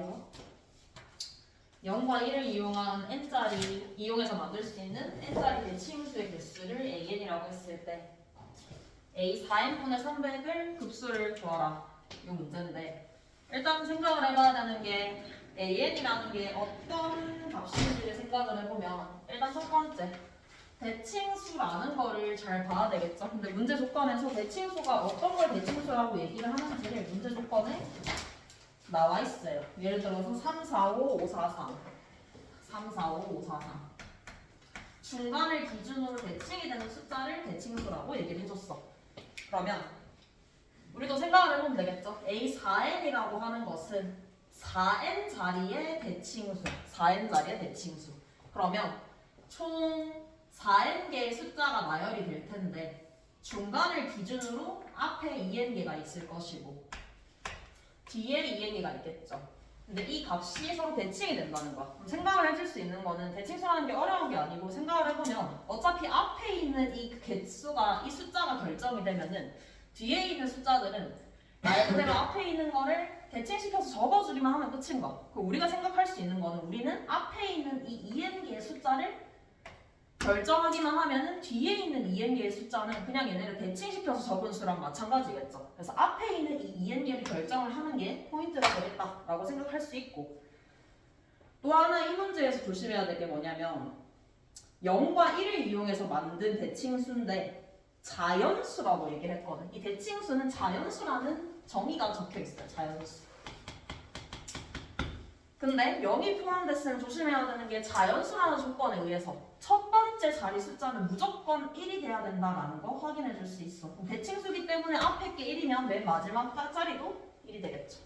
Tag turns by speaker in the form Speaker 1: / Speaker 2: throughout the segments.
Speaker 1: 볼게요. 0과 1을 이용한 n짜리 이용해서 만들 수 있는 n짜리 대칭수의 개수를 an이라고 했을 때 a 4n분의 300을 급수를 구하라. 이 문제인데 일단 생각을 해봐야 되는 게 an이라는 게 어떤 값인지를 생각을 해보면 일단 첫 번째 대칭수라는 거를 잘 봐야 되겠죠. 근데 문제 조건에서 대칭수가 어떤 걸 대칭수라고 얘기를 하는지를 문제 조건에 나와 있어요. 예를 들어서 3, 4, 5, 5, 4, 3 3, 4, 5, 5, 4, 3 중간을 기준으로 대칭이 되는 숫자를 대칭수라고 얘기를 해줬어. 그러면 우리도 생각을 해보면 되겠죠. A4n이라고 하는 것은 4n 자리의 대칭수 4n 자리의 대칭수. 그러면 총 4n개의 숫자가 나열이 될 텐데 중간을 기준으로 앞에 2n개가 있을 것이고 뒤에 2n개가 있겠죠. 근데 이 값이 서로 대칭이 된다는 거야. 그럼 생각을 해줄 수 있는 거는 대칭수라는 게 어려운 게 아니고 생각을 해보면 어차피 앞에 있는 이 개수가 이 숫자가 결정이 되면은 뒤에 있는 숫자들은 말 그대로 앞에 있는 거를 대칭시켜서 적어주기만 하면 끝인 거야. 그럼 우리가 생각할 수 있는 거는 우리는 앞에 있는 이 2n개의 숫자를 결정하기만 하면은 뒤에 있는 2n개의 숫자는 그냥 얘네를 대칭시켜서 적은 수랑 마찬가지겠죠. 그래서 앞에 있는 이 2n개를 결정을 하는 게 포인트가 되겠다라고 생각할 수 있고 또 하나 이 문제에서 조심해야 될 게 뭐냐면 0과 1을 이용해서 만든 대칭수인데 자연수라고 얘기를 했거든. 이 대칭수는 자연수라는 정의가 적혀 있어요. 자연수. 근데 0이 포함됐으면 조심해야 되는 게 자연수라는 조건에 의해서 첫 번째 자리 숫자는 무조건 1이 돼야 된다라는 거 확인해 줄 수 있어. 대칭수기 때문에 앞에 게 1이면 맨 마지막 자리도 1이 되겠죠.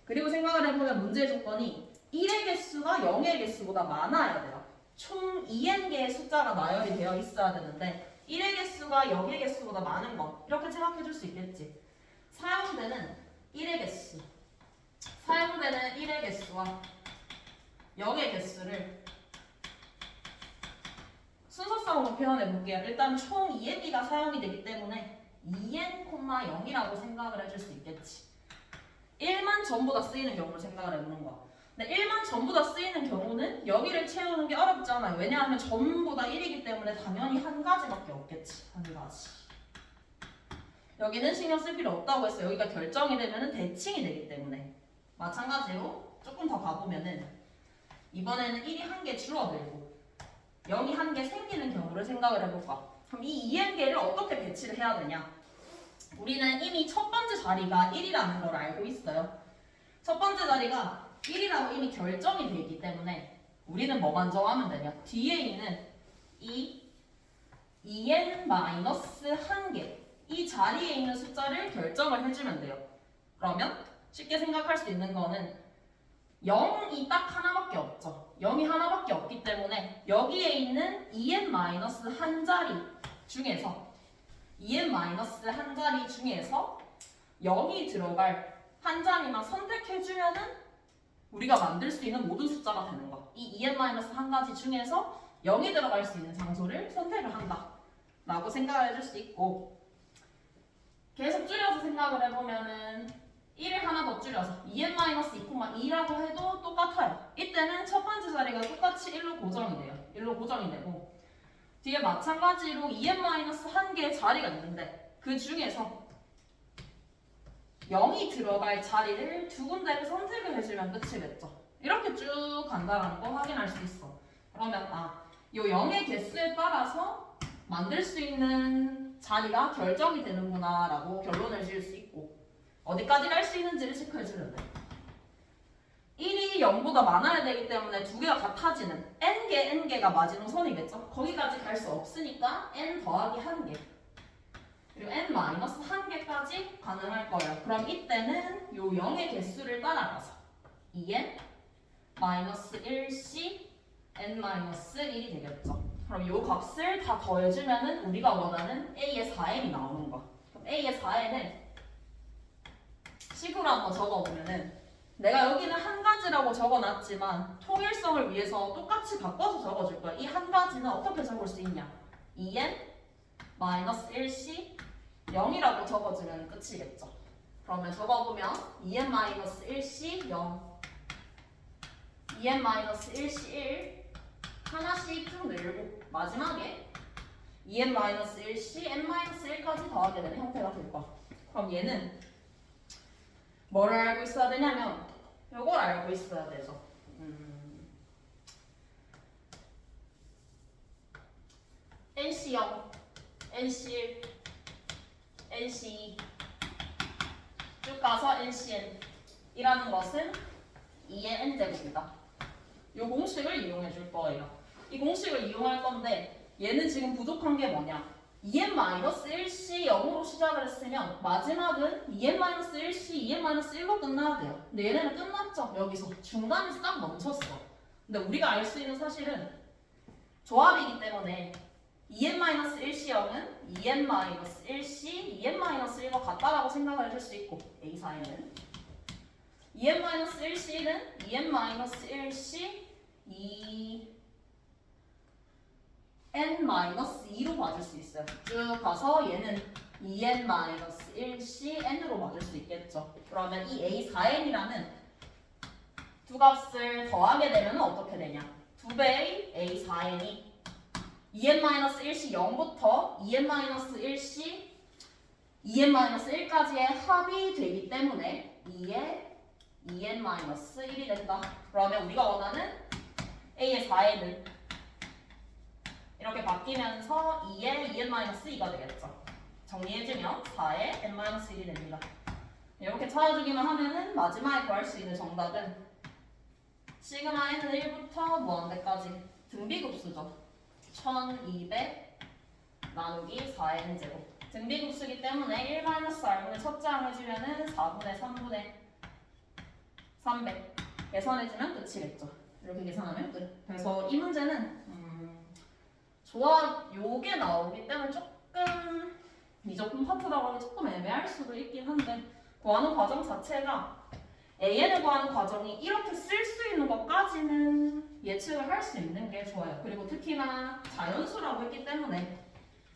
Speaker 1: 그리고 생각을 해보면 문제의 조건이 1의 개수가 0의 개수보다 많아야 돼요. 총 2n개의 숫자가 나열이 되어 있어야 되는데 1의 개수가 0의 개수보다 많은 거 이렇게 생각해 줄 수 있겠지. 사용되는 1의 개수 사용되는 1의 개수와 0의 개수를 순서상으로 표현해 볼게요. 일단 총 2n개가 사용이 되기 때문에 2n,0이라고 생각을 해줄 수 있겠지. 1만 전부 다 쓰이는 경우를 생각을 해보는 거야. 근데 1만 전부 다 쓰이는 경우는 여기를 채우는 게 어렵잖아요. 왜냐하면 전부 다 1이기 때문에 당연히 한 가지밖에 없겠지. 한 가지. 여기는 신경 쓸 필요 없다고 했어요. 여기가 결정이 되면 대칭이 되기 때문에. 마찬가지로 조금 더 가보면은 이번에는 1이 한 개 줄어들고 0이 한 개 생기는 경우를 생각을 해볼까? 그럼 이 2n개를 어떻게 배치를 해야 되냐? 우리는 이미 첫 번째 자리가 1이라는 걸 알고 있어요. 첫 번째 자리가 1이라고 이미 결정이 되어 있기 때문에 우리는 뭐만 정하면 되냐? 뒤에 있는 이 2n-1개 이 자리에 있는 숫자를 결정을 해주면 돼요. 그러면 쉽게 생각할 수 있는 거는 0이 딱 하나밖에 없죠. 0이 하나밖에 없기 때문에 여기에 있는 2n-1 자리 중에서 2n-1 자리 중에서 0이 들어갈 한 자리만 선택해주면은 우리가 만들 수 있는 모든 숫자가 되는 거야. 이 2n-1 가지 중에서 0이 들어갈 수 있는 장소를 선택을 한다 라고 생각을 해줄 수 있고 계속 줄여서 생각을 해보면은 1을 하나 더 줄여서 2n-2,2라고 해도 똑같아요. 이때는 첫 번째 자리가 똑같이 1로 고정이 돼요. 1로 고정이 되고 뒤에 마찬가지로 2n-1개의 자리가 있는데 그 중에서 0이 들어갈 자리를 두 군데를 선택을 해주면 끝이겠죠. 이렇게 쭉 간다는 거 확인할 수 있어. 그러면 이 0의 개수에 따라서 만들 수 있는 자리가 결정이 되는구나 라고 결론을 지을 수 있고 어디까지 갈 수 있는지를 체크해주면 돼. 1이 0보다 많아야 되기 때문에 두 개가 같아지는 n개가 마지노선이겠죠. 거기까지 갈 수 없으니까 n 더하기 1개 그리고 n-1개까지 가능할 거예요. 그럼 이때는 요 0의 개수를 따라가서 2n-1c n-1이 되겠죠. 그럼 요 값을 다 더해주면은 우리가 원하는 a의 4n이 나오는 거야. 그럼 a의 4n을 식으로 한번 적어보면은 내가 여기는 한 가지라고 적어놨지만 통일성을 위해서 똑같이 바꿔서 적어줄 거야. 이 한 가지는 어떻게 적을 수 있냐? 2n-1c 0이라고 적어주면 끝이겠죠. 그러면 적어보면 2n-1c 0, 2n-1c 1 하나씩 쭉 늘고 마지막에 2n-1c n-1까지 더하게 되는 형태가 될 거야. 그럼 얘는 뭐를 알고 있어야 되냐면 요걸 알고 있어야 되죠. NC0, NC1, NC2 쭉 가서 NCN 이라는 것은 2의 n제곱이다. 이 공식을 이용해 줄 거예요. 이 공식을 이용할 건데 얘는 지금 부족한 게 뭐냐? 2n-1c 0으로 시작을 했으면 마지막은 2n-1c 2n-1로 끝나야 돼요. 근데 얘네는 끝났죠. 여기서 중간에서 딱 멈췄어. 근데 우리가 알 수 있는 사실은 조합이기 때문에 2n-1c 0은 2n-1c 2n-1과 같다라고 생각을 해줄 수 있고 A4에는 2n-1c는 2n-1c 2n-2로 맞을 수 있어요. 쭉 가서 얘는 2n-1c n으로 맞을 수 있겠죠. 그러면 이 A4n이라는 두 값을 더하게 되면 어떻게 되냐? 2배의 A4n이 2n-1c 0부터 2n-1c 2n-1까지의 합이 되기 때문에 2의 2n-1이 된다. 그러면 우리가 원하는 A의 4n은 이렇게 바뀌면서 2의 2n-2가 되겠죠. 정리해주면 4의 n-1이 됩니다. 이렇게 찾아주기만 하면은 마지막에 구할 수 있는 정답은 시그마 n은 1부터 무한대까지 등비급수죠. 1200 나누기 4n 제곱. 등비급수기 때문에 1-r분의 첫째 항 해주면은 4분의 3분의 300 계산해주면 끝이겠죠. 이렇게 계산하면 끝. 그래서 이 문제는 조합 요게 나오기 때문에 조금 미적분 파트라고 하면 조금 애매할 수도 있긴 한데 구하는 과정 자체가 AN을 구하는 과정이 이렇게 쓸 수 있는 것까지는 예측을 할 수 있는 게 좋아요. 그리고 특히나 자연수라고 했기 때문에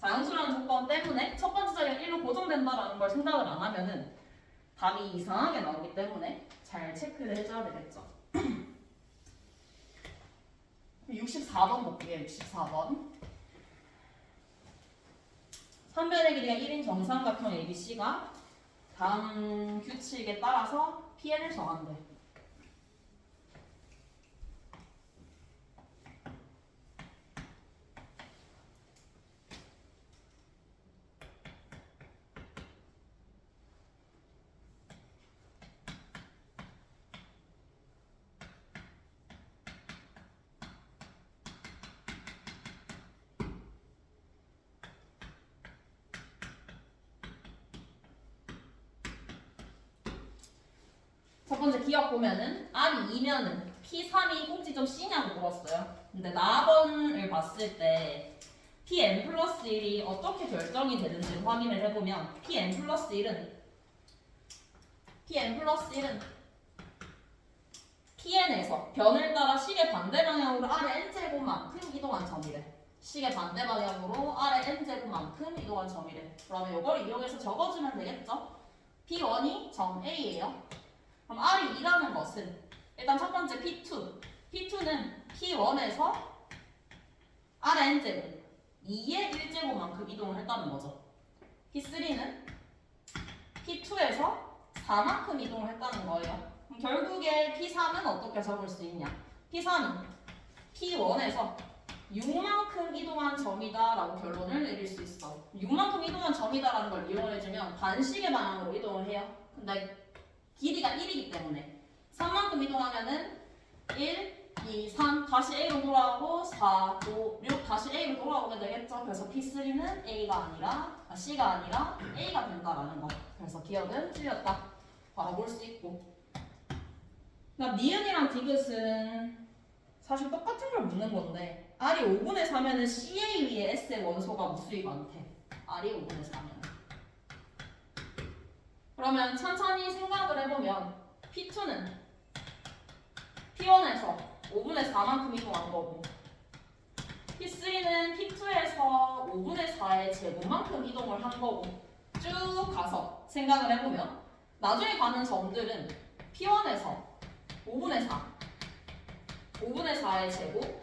Speaker 1: 자연수라는 조건 때문에 첫 번째 자리가 1로 고정된다라는 걸 생각을 안 하면은 답이 이상하게 나오기 때문에 잘 체크를 해줘야 되겠죠. 64번 볼게요. 64번. 선변의 길이가 1인 정삼각형 ABC가 다음 규칙에 따라서 PN을 정한대. 첫 번째 기억 보면은 R이 2면은 P3이 꼭지점 C냐고 물었어요. 근데 나번을 봤을 때 Pn 플러스 1이 어떻게 결정이 되는지 확인을 해보면 Pn 플러스 1은 Pn에서 변을 따라 식의 반대 방향으로 R의 n제곱만큼 이동한 점이래. 식의 반대 방향으로 R의 n제곱만큼 이동한 점이래. 그러면 이걸 이용해서 적어주면 되겠죠? P1이 점 A예요. 그럼 R이 2라는 것은 일단 첫 번째 P2. P2는 P1에서 R의 n제곱 2의 1제곱만큼 이동을 했다는 거죠. P3는 P2에서 4만큼 이동을 했다는 거예요. 그럼 결국에 P3은 어떻게 적을 수 있냐? P3은 P1에서 6만큼 이동한 점이다 라고 결론을 내릴 수 있어. 6만큼 이동한 점이다 라는 걸 이용을 해주면 반식의 방향으로 이동을 해요. 근데 길이가 1이기 때문에 3만큼 이동하면은 1, 2, 3 다시 A로 돌아오고 4, 5, 6 다시 A로 돌아오게 되겠죠. 그래서 P3는 C가 아니라 A가 된다라는 거. 그래서 기억은 틀렸다. 바로 볼 수 있고. 그러니까 니은이랑 디귿은 사실 똑같은 걸 묻는 건데 R이 5분의 4면은 CA 위에 S의 원소가 무수히 많대. R이 5분의 4면. 그러면 천천히 생각을 해보면 P2는 P1에서 5분의 4만큼 이동한 거고 P3는 P2에서 5분의 4의 제곱만큼 이동을 한 거고 쭉 가서 생각을 해보면 나중에 가는 점들은 P1에서 5분의 4, 5분의 4의 제곱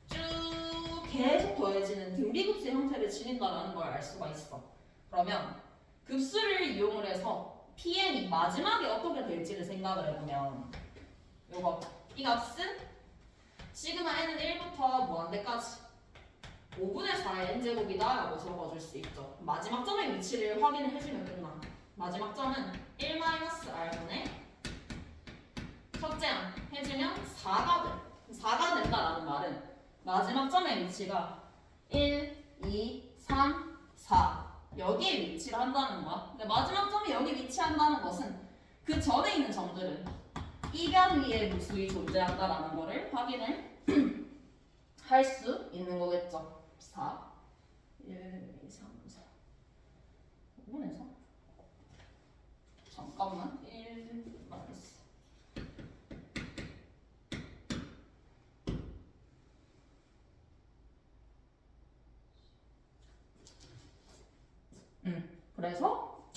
Speaker 1: 쭉 계속 더해지는 등비급수 형태를 지닌다는 걸 알 수가 있어. 그러면 급수를 이용을 해서 Pn이 마지막에 어떻게 될지를 생각을 해보면 요거 이 값은 시그마 n은 1부터 무한대까지 5분의 4의 n제곱이다 라고 적어줄 수 있죠. 마지막 점의 위치를 확인을 해주면 끝나. 마지막 점은 1-r분의 첫째 항 해주면 4가 돼. 4가 된다라는 말은 마지막 점의 위치가 1, 2, 3, 4 여기에 위치를 한다는 거야. 근데 마지막 점이 여기 위치한다는 것은 그 전에 있는 점들은 이변 위에 무수히 존재한다라는 거를 확인을 할 수 있는 거겠죠. 4, 1, 2, 3, 4 5분의 4? 잠깐만 1 마이너스 그래서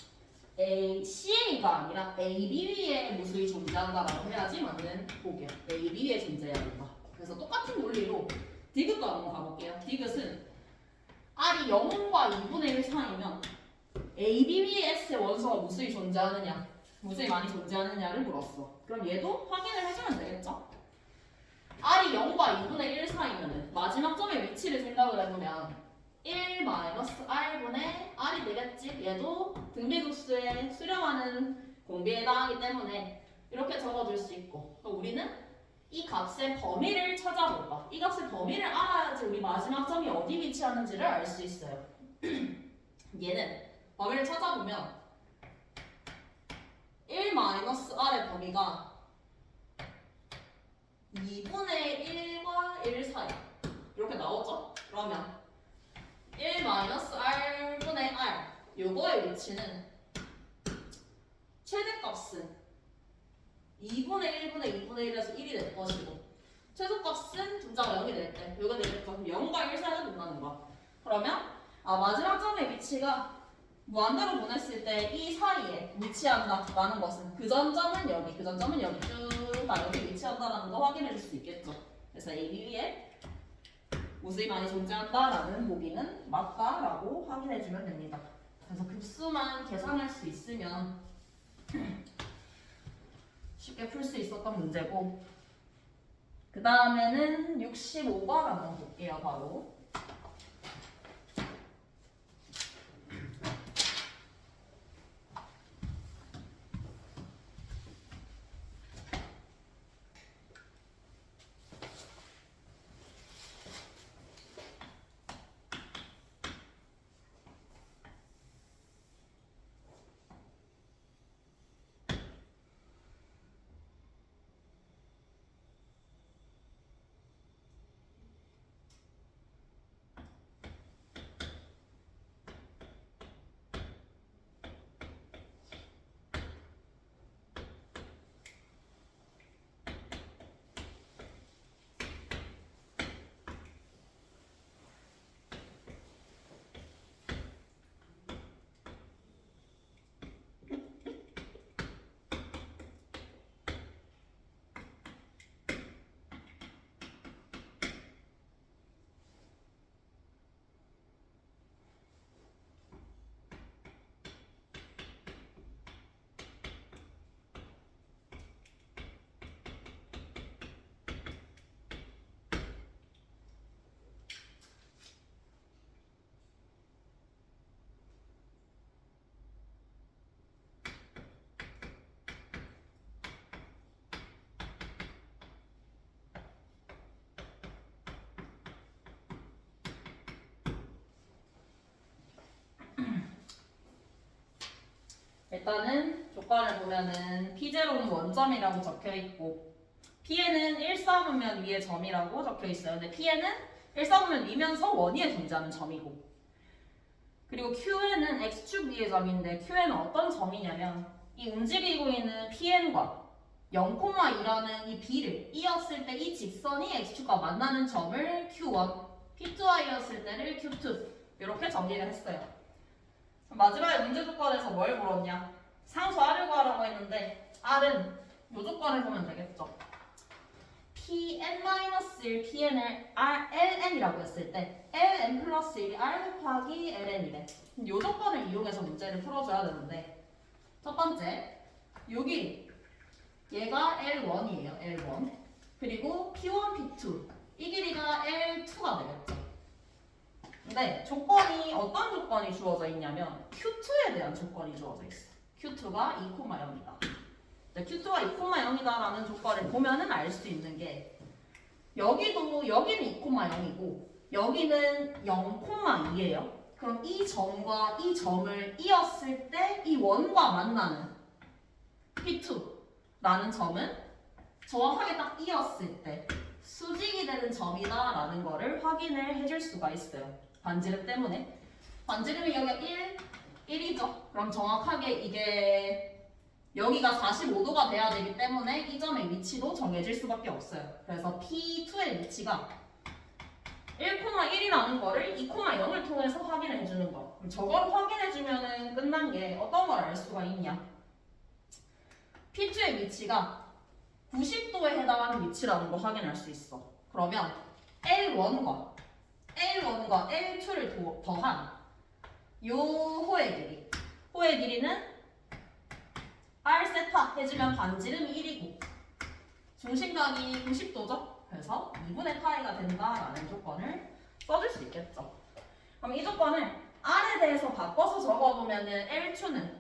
Speaker 1: CA가 아니라 AB 위에 무수히 존재한다라고 해야지 맞는 보기야. AB 위에 존재해야 된다. 그래서 똑같은 논리로 디귿도 한번 가볼게요. 디귿은 R이 0과 2분의 1 사이면 AB 위에 S의 원소가 무수히 존재하느냐, 무수히 많이 존재하느냐를 물었어. 그럼 얘도 확인을 해주면 되겠죠? R이 0과 2분의 1 사이면 마지막 점의 위치를 생각을 해보면 1-r분의 r이 되겠지? 얘도 등비급수에 수렴하는 공비에 해당하기 때문에 이렇게 적어줄 수 있고, 우리는 이 값의 범위를 찾아볼까? 이 값의 범위를 알아야지 우리 마지막 점이 어디 위치하는지를 알 수 있어요. 얘는 범위를 찾아보면 1-r의 범위가 2분의 1과 1 사이 이렇게 나오죠? 그러면 1-r분의 r 요거의 위치는 최대값은 2분의 1분의 2분의 1에서 1이 될 것이고 최소값은 분자가 0이 될 때 요거 되겠죠. 그럼 0과 1 사이가 된다는 거야. 그러면 마지막 점의 위치가 무한대로 보냈을 때 이 사이에 위치한다라는 것은 그 전점은 여기, 그 전점은 여기 쭉 다 여기 위치한다라는 거 확인해 줄 수 있겠죠. 그래서 AB 위에 무수히 많이 존재한다라는 보기는 맞다라고 확인해주면 됩니다. 그래서 급수만 계산할 수 있으면 쉽게 풀 수 있었던 문제고, 그 다음에는 65번 한번 볼게요. 바로 일단은 조건을 보면은 P0는 원점이라고 적혀 있고 P에는 1 쌓으면 위에 점이라고 적혀 있어요. 근데 P에는 1 쌓으면 위면서 원위에 존재하는 점이고, 그리고 Q에는 x축 위의 점인데 Q에는 어떤 점이냐면 이 움직이고 있는 Pn과 0,2라는 이 B를 이었을 때 이 직선이 x축과 만나는 점을 Q1, P2i였을 때를 Q2 이렇게 정리를 했어요. 마지막에 문제 조건에서 뭘 물었냐? 상수하려고 하라고 했는데 R은 요 조건을 보면 되겠죠. Pn-1, Pn을 Ln이라고 했을 때 Ln 플러스 1이 R 곱하기 Ln이래. 요 조건을 이용해서 문제를 풀어줘야 되는데 첫 번째, 여기 얘가 L1이에요. L1. 그리고 P1, P2. 이 길이가 L2가 되겠죠. 근데 조건이 어떤 조건이 주어져 있냐면 Q2에 대한 조건이 주어져 있어. Q2가 2,0이다. Q2가 2,0이다라는 조건을 보면은 알 수 있는 게 여기는 2,0이고 여기는 0,2예요. 그럼 이 점과 이 점을 이었을 때 이 원과 만나는 P2라는 점은 정확하게 딱 이었을 때 수직이 되는 점이다라는 거를 확인을 해줄 수가 있어요. 반지름 때문에. 반지름이 여기가 1이죠. 그럼 정확하게 이게 여기가 45도가 돼야 되기 때문에 이 점의 위치도 정해질 수밖에 없어요. 그래서 P2의 위치가 1,1이라는 거를 2,0을 통해서 확인을 해주는 거. 그럼 저거를 확인해주면 끝난 게 어떤 걸 알 수가 있냐? P2의 위치가 90도에 해당하는 위치라는 거 확인할 수 있어. 그러면 L1과 L2를 더한 요 호의 길이는 R 세타 해주면 반지름이 1이고 중심각이 90도죠? 그래서 2분의 파이가 된다라는 조건을 써줄 수 있겠죠. 그럼 이 조건을 R에 대해서 바꿔서 적어보면은 L2는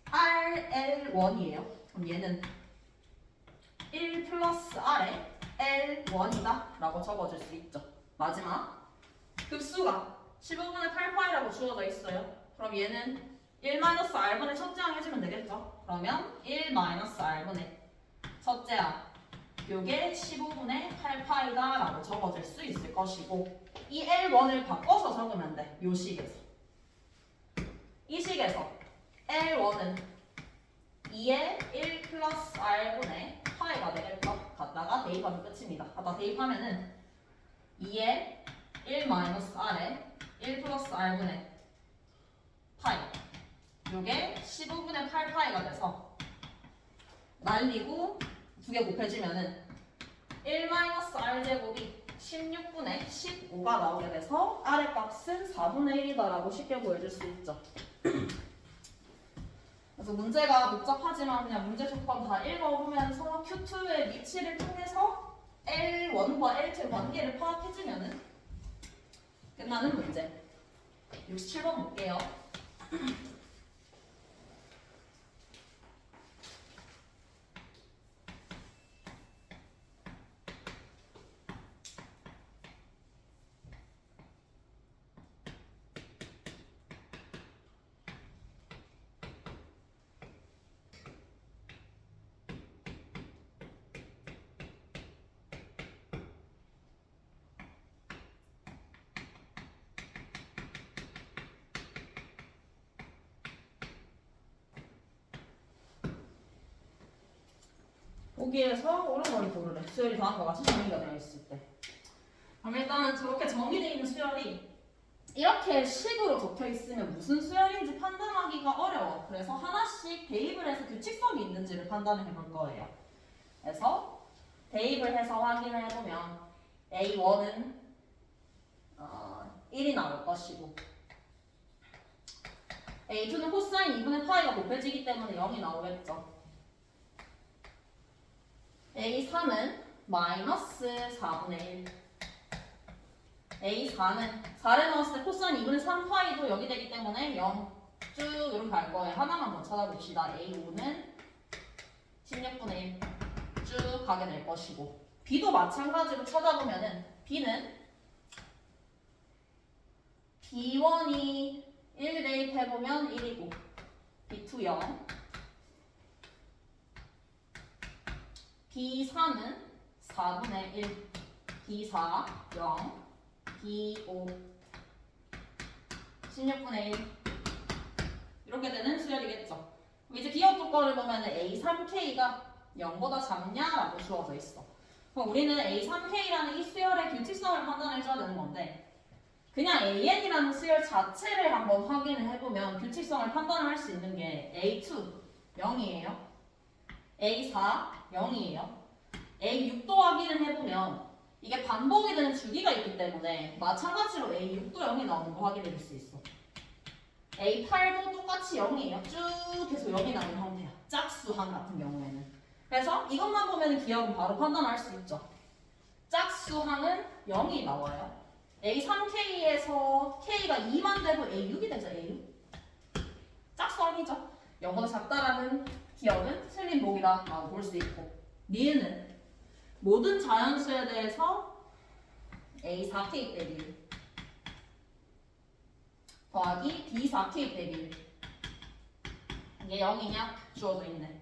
Speaker 1: RL1이에요. 그럼 얘는 1 플러스 R에 L1이다 라고 적어줄 수 있죠. 마지막 급수가 15분의 8파이라고 주어져 있어요. 그럼 얘는 1-R분의 첫째 항 해주면 되겠죠. 그러면 1-R분의 첫째 항 요게 15분의 8파이다 라고 적어줄 수 있을 것이고 이 L1을 바꿔서 적으면 돼. 요 식에서 이 식에서 L1은 2에 1 플러스 R분의 파이가 되겠죠. 갖다가 대입하면 끝입니다. 갖다 대입하면은 2에 1 마이너스 R에 1 플러스 R분의 파이 요게 15분의 8파이가 돼서 날리고 두 개 곱해주면은 1 마이너스 R제곱이 16분의 15가 나오게 돼서 R의 값은 4분의 1이다라고 쉽게 보여줄 수 있죠. 그래서 문제가 복잡하지만 그냥 문제 조건 다 읽어보면서 Q2의 위치를 통해서 L1과 L2의 관계를 파악해주면은 끝나는 문제. 67번 볼게요. 보기에서 옳은 걸 고르래. 수열이 더한 것 같이 정의가 되어 있을 때. 그럼 일단은 저렇게 정의되어 있는 수열이 이렇게 식으로 적혀 있으면 무슨 수열인지 판단하기가 어려워. 그래서 하나씩 대입을 해서 규칙성이 있는지를 판단을 해볼 거예요. 그래서 대입을 해서 확인을 해보면 A1은 1이 나올 것이고 A2는 코사인 2분의 파이가 곱해지기 때문에 0이 나오겠죠. A3은 마이너스 4분의 1 A4는 4를 넣었을 때 코사인 2분의 3파이도 여기 되기 때문에 0 쭉 이렇게 갈 거예요. 하나만 더 찾아봅시다. A5는 16분의 1 쭉 가게 될 것이고 B도 마찬가지로 찾아보면은 B는 B1이 1 대입해보면 1이고 B2 0 B3은 4분의 1 B4 0 B5 16분의 1 이렇게 되는 수열이겠죠. 이제 기억 조건을 보면 A3K가 0보다 작냐라고 주어져 있어. 그럼 우리는 A3K라는 이 수열의 규칙성을 판단해줘야 되는 건데 그냥 AN이라는 수열 자체를 한번 확인을 해보면 규칙성을 판단할 수 있는 게 A2 0이에요. A4 0이에요. A6도 확인을 해보면 이게 반복이 되는 주기가 있기 때문에 마찬가지로 A6도 0이 나오는 거 확인해 줄 수 있어. A8도 똑같이 0이에요. 쭉 계속 0이 나오는 형태야. 짝수항 같은 경우에는. 그래서 이것만 보면 기억은 바로 판단할 수 있죠. 짝수항은 0이 나와요. A3K에서 K가 2만 되고 A6이 되죠. A6. 짝수항이죠. 0보다 작다라는 기억은 틀린 목이다 라고 볼 수 있고, 니은은 모든 자연수에 대해서 A4K 빼기 1 더하기 B4K 빼기 1. 이게 0이냐? 주어져 있네.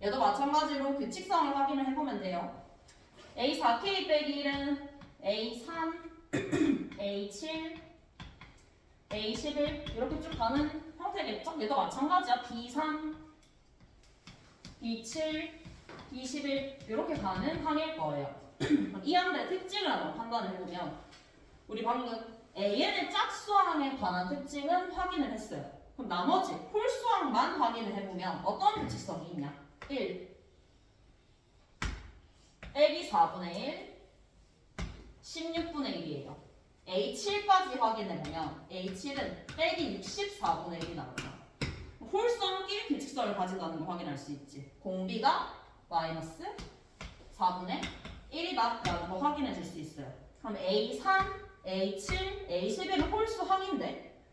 Speaker 1: 얘도 마찬가지로 규칙성을 확인을 해보면 돼요. A4K 빼기 1은 A3, A7, A11 이렇게 쭉 가는 형태겠죠? 얘도 마찬가지야. B3, B7, B11 이렇게 가는 항일 거예요. 이 항들의 특징을 한번 판단을 해보면 우리 방금 AN의 짝수항에 관한 특징은 확인을 했어요. 그럼 나머지 홀수항만 확인을 해보면 어떤 규칙성이 있냐? 1. 빼기 4분의 1, 16분의 1이에요. A7까지 확인해보면 A7은 빼기 64분의 1이 나옵니다. 홀수항끼리 규칙성을 가진다는 걸 확인할 수 있지. 공비가 마이너스 4분의 1이다 라는 거 확인해 줄 수 있어요. 그럼 A3, A7, A11은 홀수항인데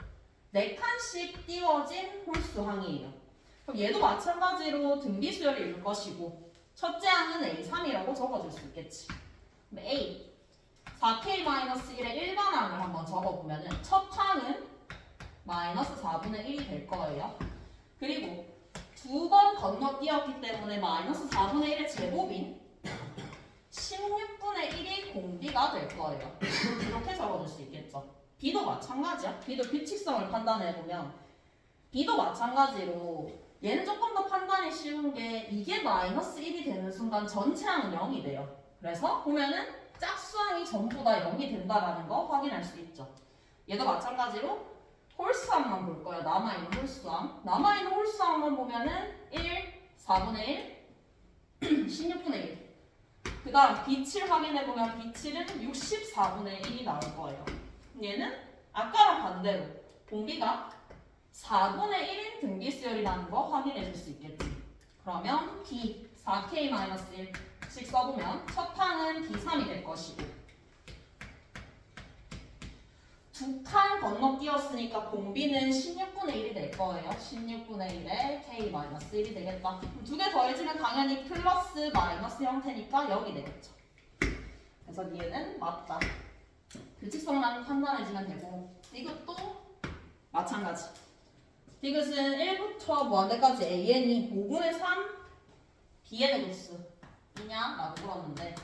Speaker 1: 4칸씩 띄워진 홀수항이에요. 그럼 얘도 마찬가지로 등비수열이 이룰 것이고 첫째 항은 A3이라고 적어줄 수 있겠지. 그럼 A 4K-1의 일반항을 한번 적어보면 첫 항은 마이너스 4분의 1이 될 거예요. 그리고 두 번 건너뛰었기 때문에 마이너스 4분의 1의 제곱인 16분의 1이 공비가 될 거예요. 이렇게 적어줄 수 있겠죠. B도 마찬가지야. B도 규칙성을 판단해보면 B도 마찬가지로 얘는 조금 더 판단이 쉬운 게 이게 마이너스 1이 되는 순간 전체 항은 0이 돼요. 그래서 보면은 짝수항이 전부 다 0이 된다라는 거 확인할 수 있죠. 얘도 마찬가지로 홀수항만 볼 거예요. 남아있는 홀수항. 남아있는 홀수항만 보면은 1, 4분의 1, 16분의 1. 그 다음 B7 확인해보면 B7은 64분의 1이 나올 거예요. 얘는 아까랑 반대로 공비가 4분의 1인 등비수열이라는 거 확인해 줄 수 있겠지. 그러면 B 4K-1씩 써보면 첫 항은 B3이 될 것이고 두 칸 건너뛰었으니까 공비는 16분의 1이 될 거예요. 16분의 1에 K-1이 되겠다. 두 개 더해지면 당연히 플러스 마이너스 형태니까 0이 되겠죠. 그래서 얘는 맞다. 규칙성만 판단해주면 되고 이것도 마찬가지. 이것은 1부터 무한대까지 AN이 5분의 3 Bn의 개수이냐? 라고 물었는데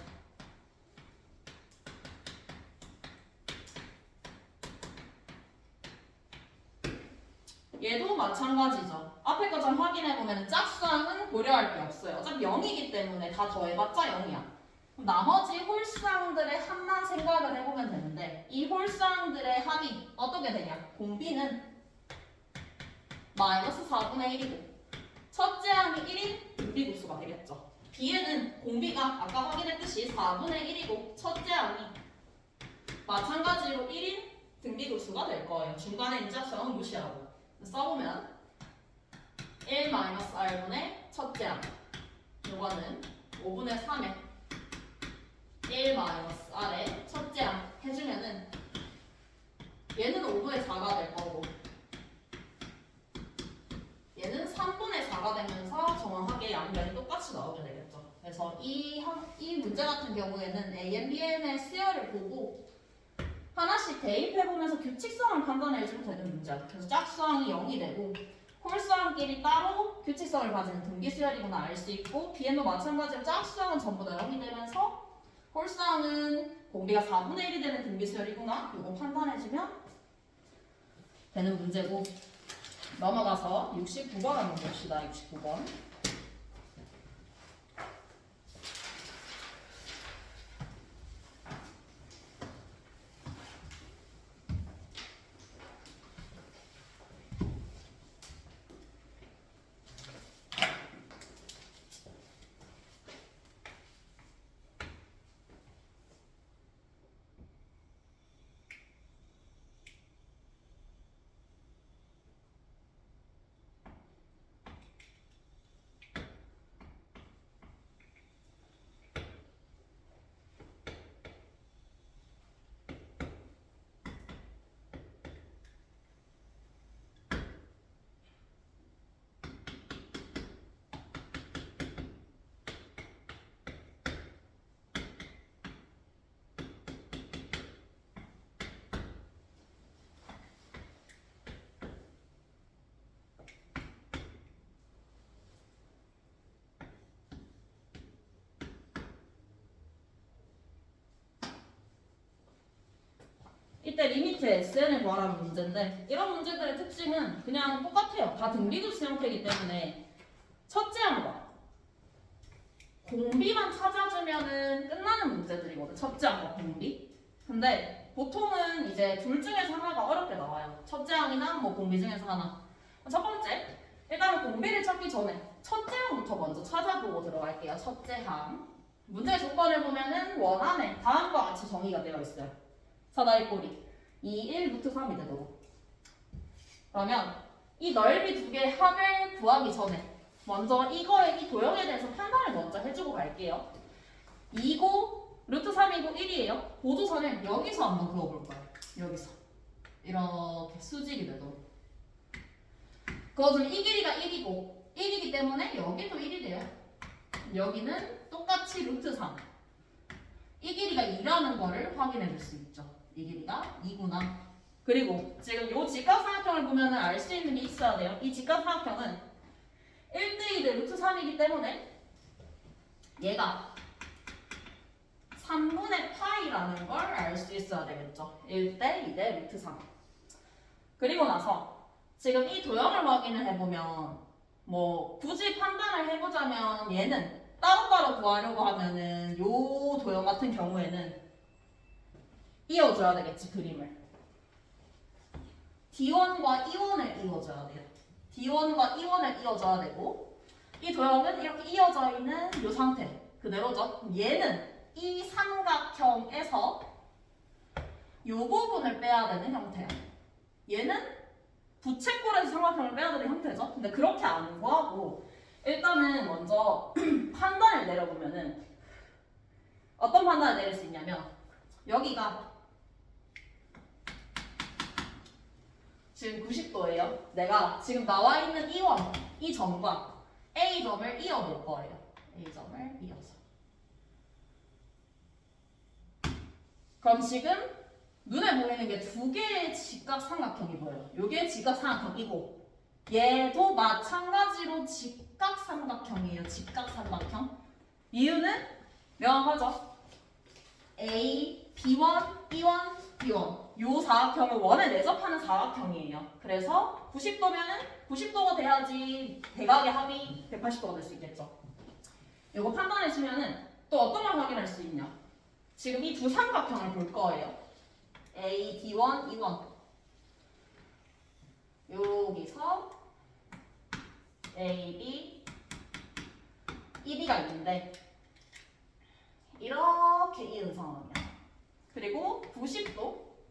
Speaker 1: 얘도 마찬가지죠. 앞에 것처럼 확인해보면 짝수항은 고려할 게 없어요. 어차피 0이기 때문에 다 더해봤자 0이야. 나머지 홀수항들의 합만 생각을 해보면 되는데 이 홀수항들의 합이 어떻게 되냐? 공비는 마이너스 4분의 1이고 첫째 항이 1인 등비구수가 되겠죠. B에는 공비가 아까 확인했듯이 4분의 1이고 첫째 항이 마찬가지로 1인 등비구수가 될 거예요. 중간에 인자수항은 무시하고 써보면 1-R분의 첫째 항 이거는 5분의 3에 1-R의 첫째 항 해주면은 얘는 5분의 4가 될 거고 얘는 3분의 4가 되면서 정확하게 양변이 똑같이 나오게 되겠죠. 그래서 이 문제 같은 경우에는 AN, BN의 수열을 보고 하나씩 대입해보면서 규칙성을 판단해주면 되는 문제야. 그래서 짝수항이 0이 되고 홀수항끼리 따로 규칙성을 가지는 등비수열이구나 알 수 있고 BN도 마찬가지로 짝수항은 전부 다 0이 되면서 홀수항은 공비가 4분의 1이 되는 등비수열이구나 이거 판단해주면 되는 문제고 넘어가서 69번 한번 봅시다. 69번. 이때 리미트 SN을 구하라는 문제인데 이런 문제들의 특징은 그냥 똑같아요. 다 등비급수 형태이기 때문에 첫째 항과 공비만 찾아주면은 끝나는 문제들이거든. 첫째 항과 공비. 근데 보통은 이제 둘 중에서 하나가 어렵게 나와요. 첫째 항이나 뭐 공비 중에서 하나. 첫 번째, 일단은 공비를 찾기 전에 첫째 항부터 먼저 찾아보고 들어갈게요. 첫째 항. 문제 조건을 보면은 원안에 다음과 같이 정의가 되어 있어요. 사다리 꼬리 2, 1, 루트 3이 되도록. 그러면 이 넓이 두 개의 합을 구하기 전에 먼저 이 도형에 대해서 판단을 먼저 해주고 갈게요. 2고 루트 3이고 1이에요. 보조선을 여기서 한번 그어볼 거예요. 여기서 이렇게 수직이 되도록. 그어주면 이 길이가 1이고 1이기 때문에 여기도 1이 돼요. 여기는 똑같이 루트 3. 이 길이가 2라는 거를 확인해 줄 수 있죠. 이 길이가 2구나. 그리고 지금 이 직각삼각형을 보면 알 수 있는 게 있어야 돼요. 이 직각삼각형은 1대2 대 루트 3이기 때문에 얘가 3분의 파이라는 걸 알 수 있어야 되겠죠. 1대2 대 루트 3. 그리고 나서 지금 이 도형을 확인을 해보면 뭐 굳이 판단을 해보자면 얘는 따로따로 구하려고 하면은 요 도형 같은 경우에는 이어줘야 되겠지, 그림을. D1과 E1을 이어줘야 돼요. D1과 E1을 이어줘야 되고 이 도형은 이렇게 이어져 있는 이 상태 그대로죠. 얘는 이 삼각형에서 이 부분을 빼야 되는 형태야. 얘는 부채꼴에서 삼각형을 빼야 되는 형태죠. 근데 그렇게 안 구하고 일단은 먼저 판단을 내려보면은 어떤 판단을 내릴 수 있냐면 여기가 지금 90도예요. 내가 지금 나와 있는 이 점과 A점을 이어볼 거예요. A점을 이어서. 그럼 지금 눈에 보이는 게 두 개의 직각삼각형이 보여요. 요게 직각삼각형이고 얘도 마찬가지로 직각삼각형이에요. 직각삼각형. 이유는 명확하죠? A, B1, E1, B1 요 사각형을 원에 내접하는 사각형이에요. 그래서 90도면은 90도가 돼야지 대각의 합이 180도가 될 수 있겠죠. 이거 판단해주면은 또 어떤 걸 확인할 수 있냐? 지금 이 두 삼각형을 볼 거예요. A, D1, E1 여기서 A, B, EB가 있는데 이렇게 이은 상황이야. 그리고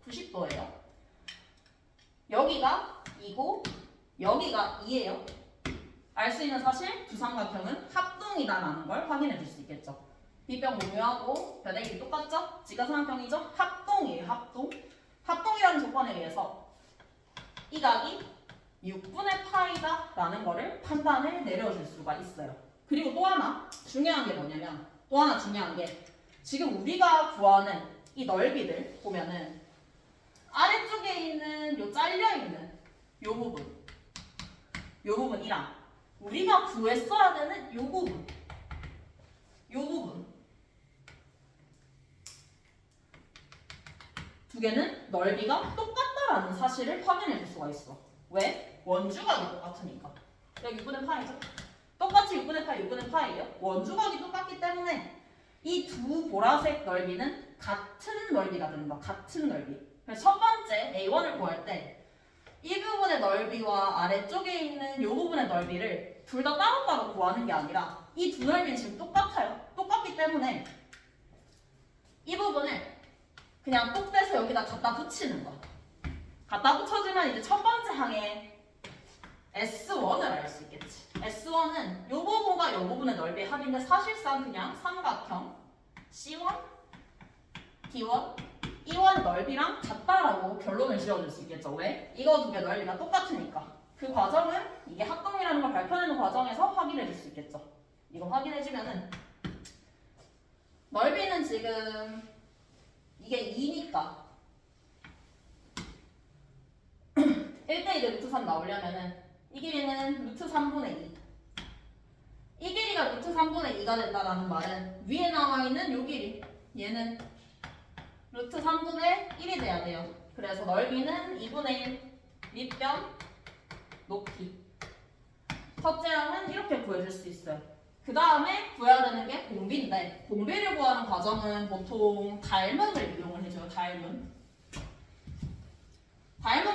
Speaker 1: 90도예요. 여기가 2고 여기가 2예요. 알 수 있는 사실 두 삼각형은 합동이다라는 걸 확인해 줄 수 있겠죠. B병 공유하고 변의 똑같죠? 직각삼각형이죠? 합동이에요. 합동. 합동이라는 조건에 의해서 이 각이 6분의 파이다 라는 거를 판단을 내려줄 수가 있어요. 그리고 또 하나 중요한 게 뭐냐면 지금 우리가 구하는 이 넓이들 보면은 아래쪽에 있는 요 잘려있는 요 부분이랑 우리가 구했어야 되는 요 부분 두 개는 넓이가 똑같다라는 사실을 확인해 줄 수가 있어. 왜? 원주각이 똑같으니까. 여기 6분의 파이죠? 똑같이 6분의 파이, 6분의 파이예요. 원주각이 똑같기 때문에 이 두 보라색 넓이는 같은 넓이가 된다. 같은 넓이. 그래서 첫 번째 A1을 구할 때 이 부분의 넓이와 아래쪽에 있는 이 부분의 넓이를 둘 다 따로따로 구하는 게 아니라 이 두 넓이는 지금 똑같아요. 똑같기 때문에 이 부분을 그냥 똑 떼서 여기다 갖다 붙이는 거. 갖다 붙여주면 이제 첫 번째 항에 S1을 알 수 있겠지. S1은 이 부분과 이 부분의 넓이의 합인데 사실상 그냥 삼각형 C1, D1, E1 넓이랑 같다라고 결론을 지어줄 수 있겠죠. 왜? 이거 두 개 넓이가 똑같으니까. 그 과정은 이게 합동이라는 걸 밝혀내는 과정에서 확인해 줄 수 있겠죠. 이거 확인해주면은 넓이는 지금 이게 2니까 1대2 대 루트 3 나오려면은 이 길이는 루트 3분의 2. 이 길이가 루트 3분의 2가 된다라는 말은 위에 나와 있는 요 길이 얘는 루트 3분의 1이 돼야 돼요. 그래서 넓이는 2분의 1 밑변 높이. 첫째항은 이렇게 구해줄 수 있어요. 그 다음에 구해야 되는 게 공비인데 공비를 구하는 과정은 보통 닮음을 이용을 해줘요. 닮음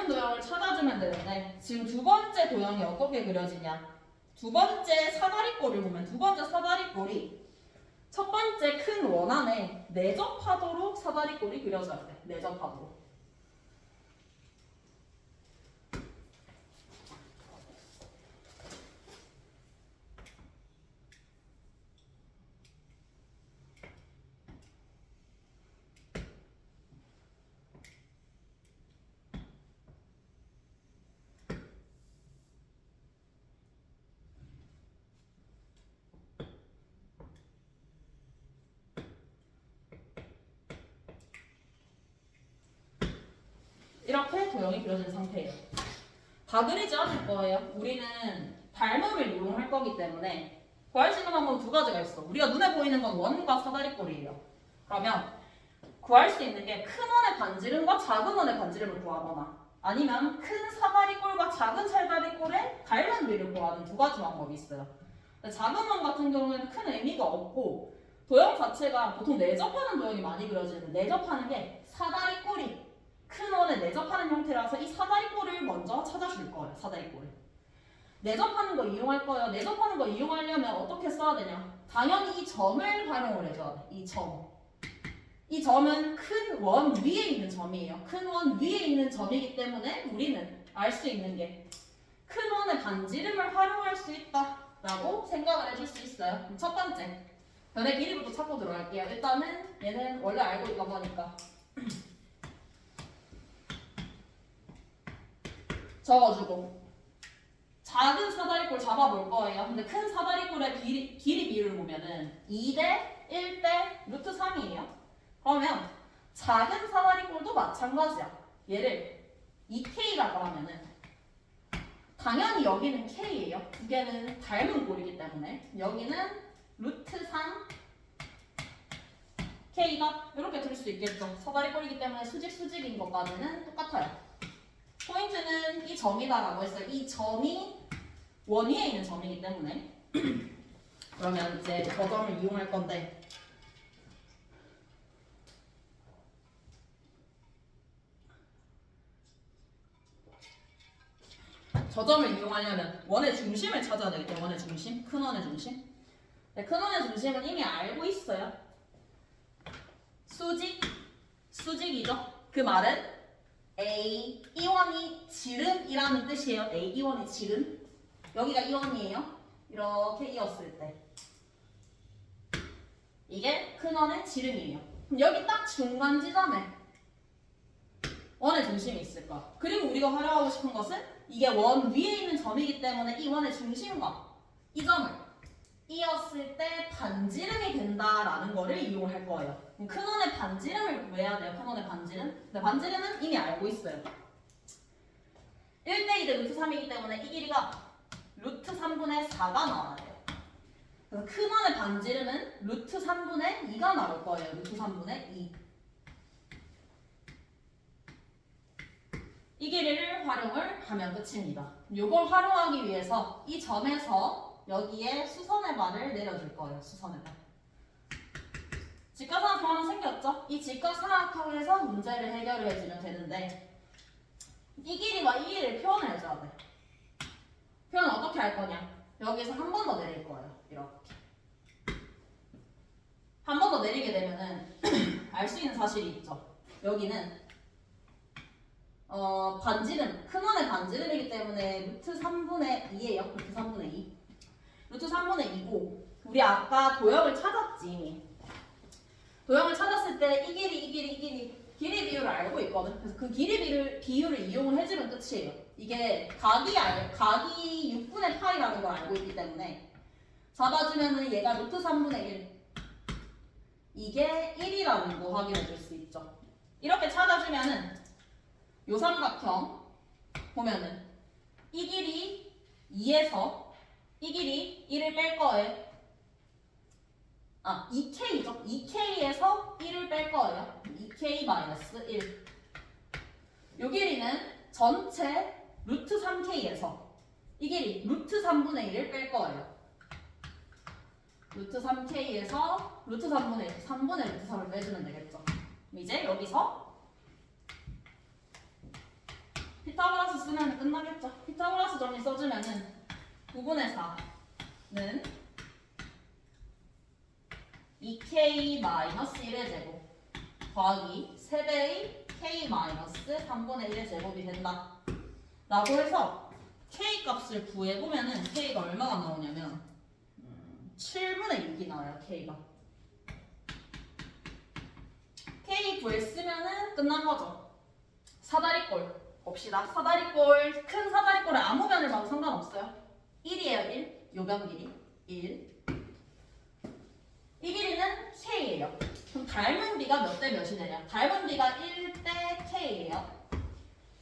Speaker 1: 도형을 찾아주면 되는데 지금 두 번째 도형이 어떻게 그려지냐. 두 번째 사다리꼴을 보면 두 번째 사다리꼴이 첫 번째 큰 원안에 내접하도록 사다리꼴이 그려져야 돼. 내접하도록. 이렇게 도형이 그려진 상태예요. 다 그리지 않을 거예요. 우리는 닮음을 이용할 거기 때문에 구할 수 있는 방법은 두 가지가 있어. 우리가 눈에 보이는 건 원과 사다리꼴이에요. 그러면 구할 수 있는 게 큰 원의 반지름과 작은 원의 반지름을 구하거나 아니면 큰 사다리꼴과 작은 사다리꼴의 닮은 비를 구하는 두 가지 방법이 있어요. 작은 원 같은 경우에는 큰 의미가 없고 도형 자체가 보통 내접하는 도형이 많이 그려지는데 내접하는 게 사다리꼴이 큰 원에 내접하는 형태라서 이 사다리꼴을 먼저 찾아줄 거예요. 사다리꼴을. 내접하는 거 이용할 거예요. 내접하는 거 이용하려면 어떻게 써야 되냐. 당연히 이 점을 활용을 해줘야 돼. 이 점. 이 점은 큰 원 위에 있는 점이에요. 큰 원 위에 있는 점이기 때문에 우리는 알 수 있는 게 큰 원의 반지름을 활용할 수 있다라고 생각을 해줄 수 있어요. 그럼 첫 번째. 변의 길이부터 찾고 들어갈게요. 일단은 얘는 원래 알고 있던 거니까. 적어주고 작은 사다리꼴 잡아볼 거예요. 근데 큰 사다리꼴의 길이 비율을 보면은 2대 1대 루트 3이에요. 그러면 작은 사다리꼴도 마찬가지야. 얘를 2K라고 하면은 당연히 여기는 K예요. 두 개는 닮은 꼴이기 때문에 여기는 루트 3 K가 이렇게 들 수 있겠죠. 사다리꼴이기 때문에 수직인 것까지는 똑같아요. 포인트는 이 점이다라고 했어요. 이 점이 원 위에 있는 점이기 때문에 그러면 이제 저 점을 이용할 건데 저 점을 이용하려면 원의 중심을 찾아야 되겠죠. 원의 중심, 큰 원의 중심. 네, 큰 원의 중심은 이미 알고 있어요. 수직이죠. 그 말은 A, 이원이 지름이라는 뜻이에요. A, 이원이 지름. 여기가 이원이에요. 이렇게 이었을 때. 이게 큰 원의 지름이에요. 그럼 여기 딱 중간 지점에 원의 중심이 있을 거야. 그리고 우리가 활용하고 싶은 것은 이게 원 위에 있는 점이기 때문에 이 원의 중심과 이 점을 이었을 때 반지름이 된다라는 거를 이용할 거예요. 큰 원의 반지름을 구해야 돼요. 큰 원의 반지름. 근데 반지름은 이미 알고 있어요. 1대 2대 루트 3이기 때문에 이 길이가 루트 3분의 4가 나와야 돼요. 그래서 큰 원의 반지름은 루트 3분의 2가 나올 거예요. 루트 3분의 2. 이 길이를 활용을 하면 끝입니다. 이걸 활용하기 위해서 이 점에서 여기에 수선의 발을 내려줄 거예요. 수선의 발. 직각삼각형 하나 생겼죠? 이 직각삼각형에서 문제를 해결을 해주면 되는데 이 길이와 이 길이를 표현을 해줘야 돼. 표현은 어떻게 할 거냐? 여기서 한 번 더 내릴 거예요. 이렇게. 한 번 더 내리게 되면은 알 수 있는 사실이 있죠. 여기는 반지름, 큰 원의 반지름이기 때문에 루트 3분의 2예요. 루트 3분의 2. 루트 3분의 2고 우리 아까 도형을 찾았지. 도형을 찾았을 때 이 길이 비율을 알고 있거든. 그래서 그 비율을 이용을 해주면 끝이에요. 이게 각이 6분의 8이라는 걸 알고 있기 때문에 잡아주면은 얘가 루트 3분의 1 이게 1이라는 거 확인해 줄 수 있죠. 이렇게 찾아주면은 요 삼각형 보면은 이 길이 2에서 이 길이 1을 뺄 거예요. 2K죠. 2K에서 1을 뺄 거예요. 2K-1. 요 길이는 전체 루트 3k에서 이 길이 루트 3분의 1을 뺄 거예요. 루트 3k에서 루트 3분의 1, 3분의 루트 3을 빼주면 되겠죠. 이제 여기서 피타고라스 쓰면 끝나겠죠. 피타고라스 정리 써주면은 9분의 4는 2k-1의 제곱 더하기 3배의 k-3분의 1의 제곱이 된다 라고 해서 k 값을 구해보면은 k가 얼마가 나오냐면 7분의 6이 나와요. k가 k 구했으면은 끝난 거죠. 사다리꼴 봅시다. 사다리꼴, 큰 사다리꼴에 아무 변을 봐도 상관없어요. 1이에요. 1. 요 변 길이 1. 이 길이는 k예요. 그럼 닮은 비가 몇 대 몇이 되냐? 닮은 비가 1대 k예요.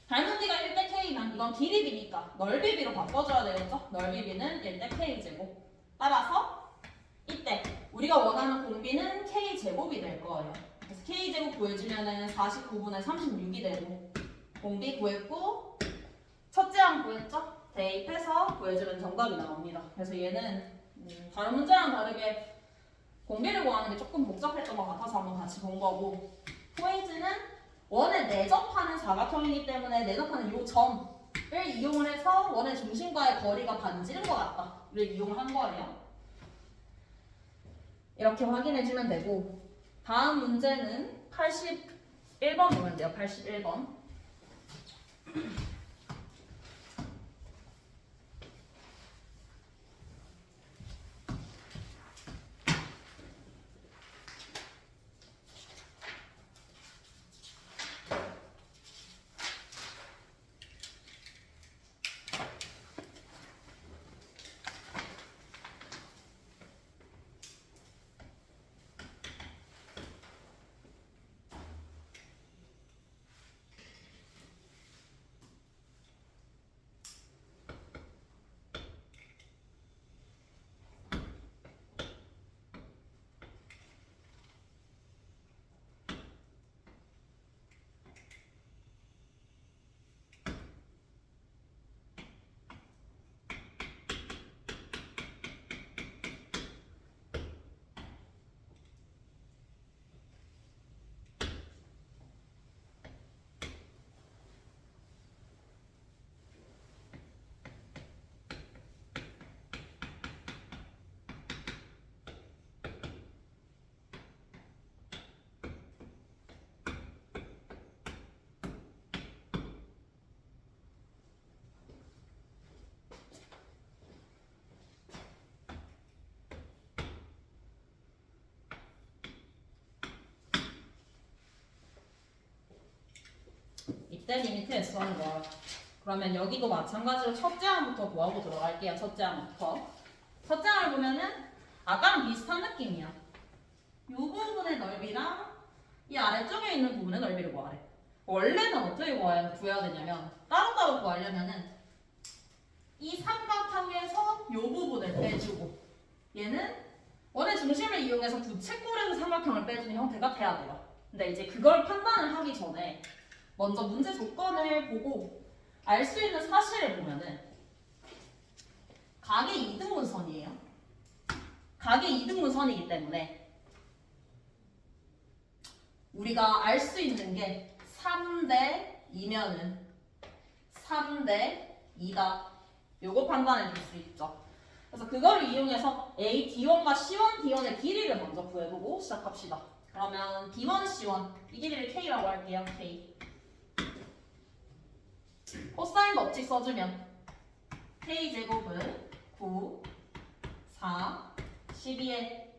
Speaker 1: 닮은 비가 1대 k면 이건 길이 비니까 넓이 비로 바꿔줘야 되겠죠? 넓이 비는 1대 k제곱. 따라서 이때 우리가 원하는 공비는 k제곱이 될 거예요. 그래서 k제곱 구해주면은 49분의 36이 되고 공비 구했고 첫째 항 구했죠? 대입해서 구해주면 정답이 나옵니다. 그래서 얘는 다른 문제랑 다르게 공비를 구하는 게 조금 복잡했던 것 같아서 한번 같이 본 거고 포인트는 원에 내접하는 사각형이기 때문에 내접하는 요 점을 이용을 해서 원의 중심과의 거리가 반지른 것 같다를 이용을 한 거예요. 이렇게 확인해주면 되고 다음 문제는 81번 보면 돼요. 81번. 이때 리미트 S하는 거야. 그러면 여기도 마찬가지로 첫째 항부터 구하고 들어갈게요. 첫째 항부터. 첫째 항을 보면은 아까랑 비슷한 느낌이야. 이 부분의 넓이랑 이 아래쪽에 있는 부분의 넓이를 구하래. 원래는 어떻게 구해야 되냐면 따로따로 구하려면은 이 삼각형에서 이 부분을 빼주고 얘는 원의 중심을 이용해서 부채꼴에서 삼각형을 빼주는 형태가 돼야 돼요. 근데 이제 그걸 판단을 하기 전에 먼저 문제 조건을 보고 알 수 있는 사실을 보면은 각의 이등분선이에요. 각의 이등분선이기 때문에 우리가 알 수 있는 게 3대 2면은 3대 2다. 요거 판단해 줄 수 있죠. 그래서 그거를 이용해서 A, D1과 C1, D1의 길이를 먼저 구해보고 시작합시다. 그러면 D1, C1 이 길이를 K라고 할게요. K. 코사인 법칙 써주면 K제곱은 9, 4, 12의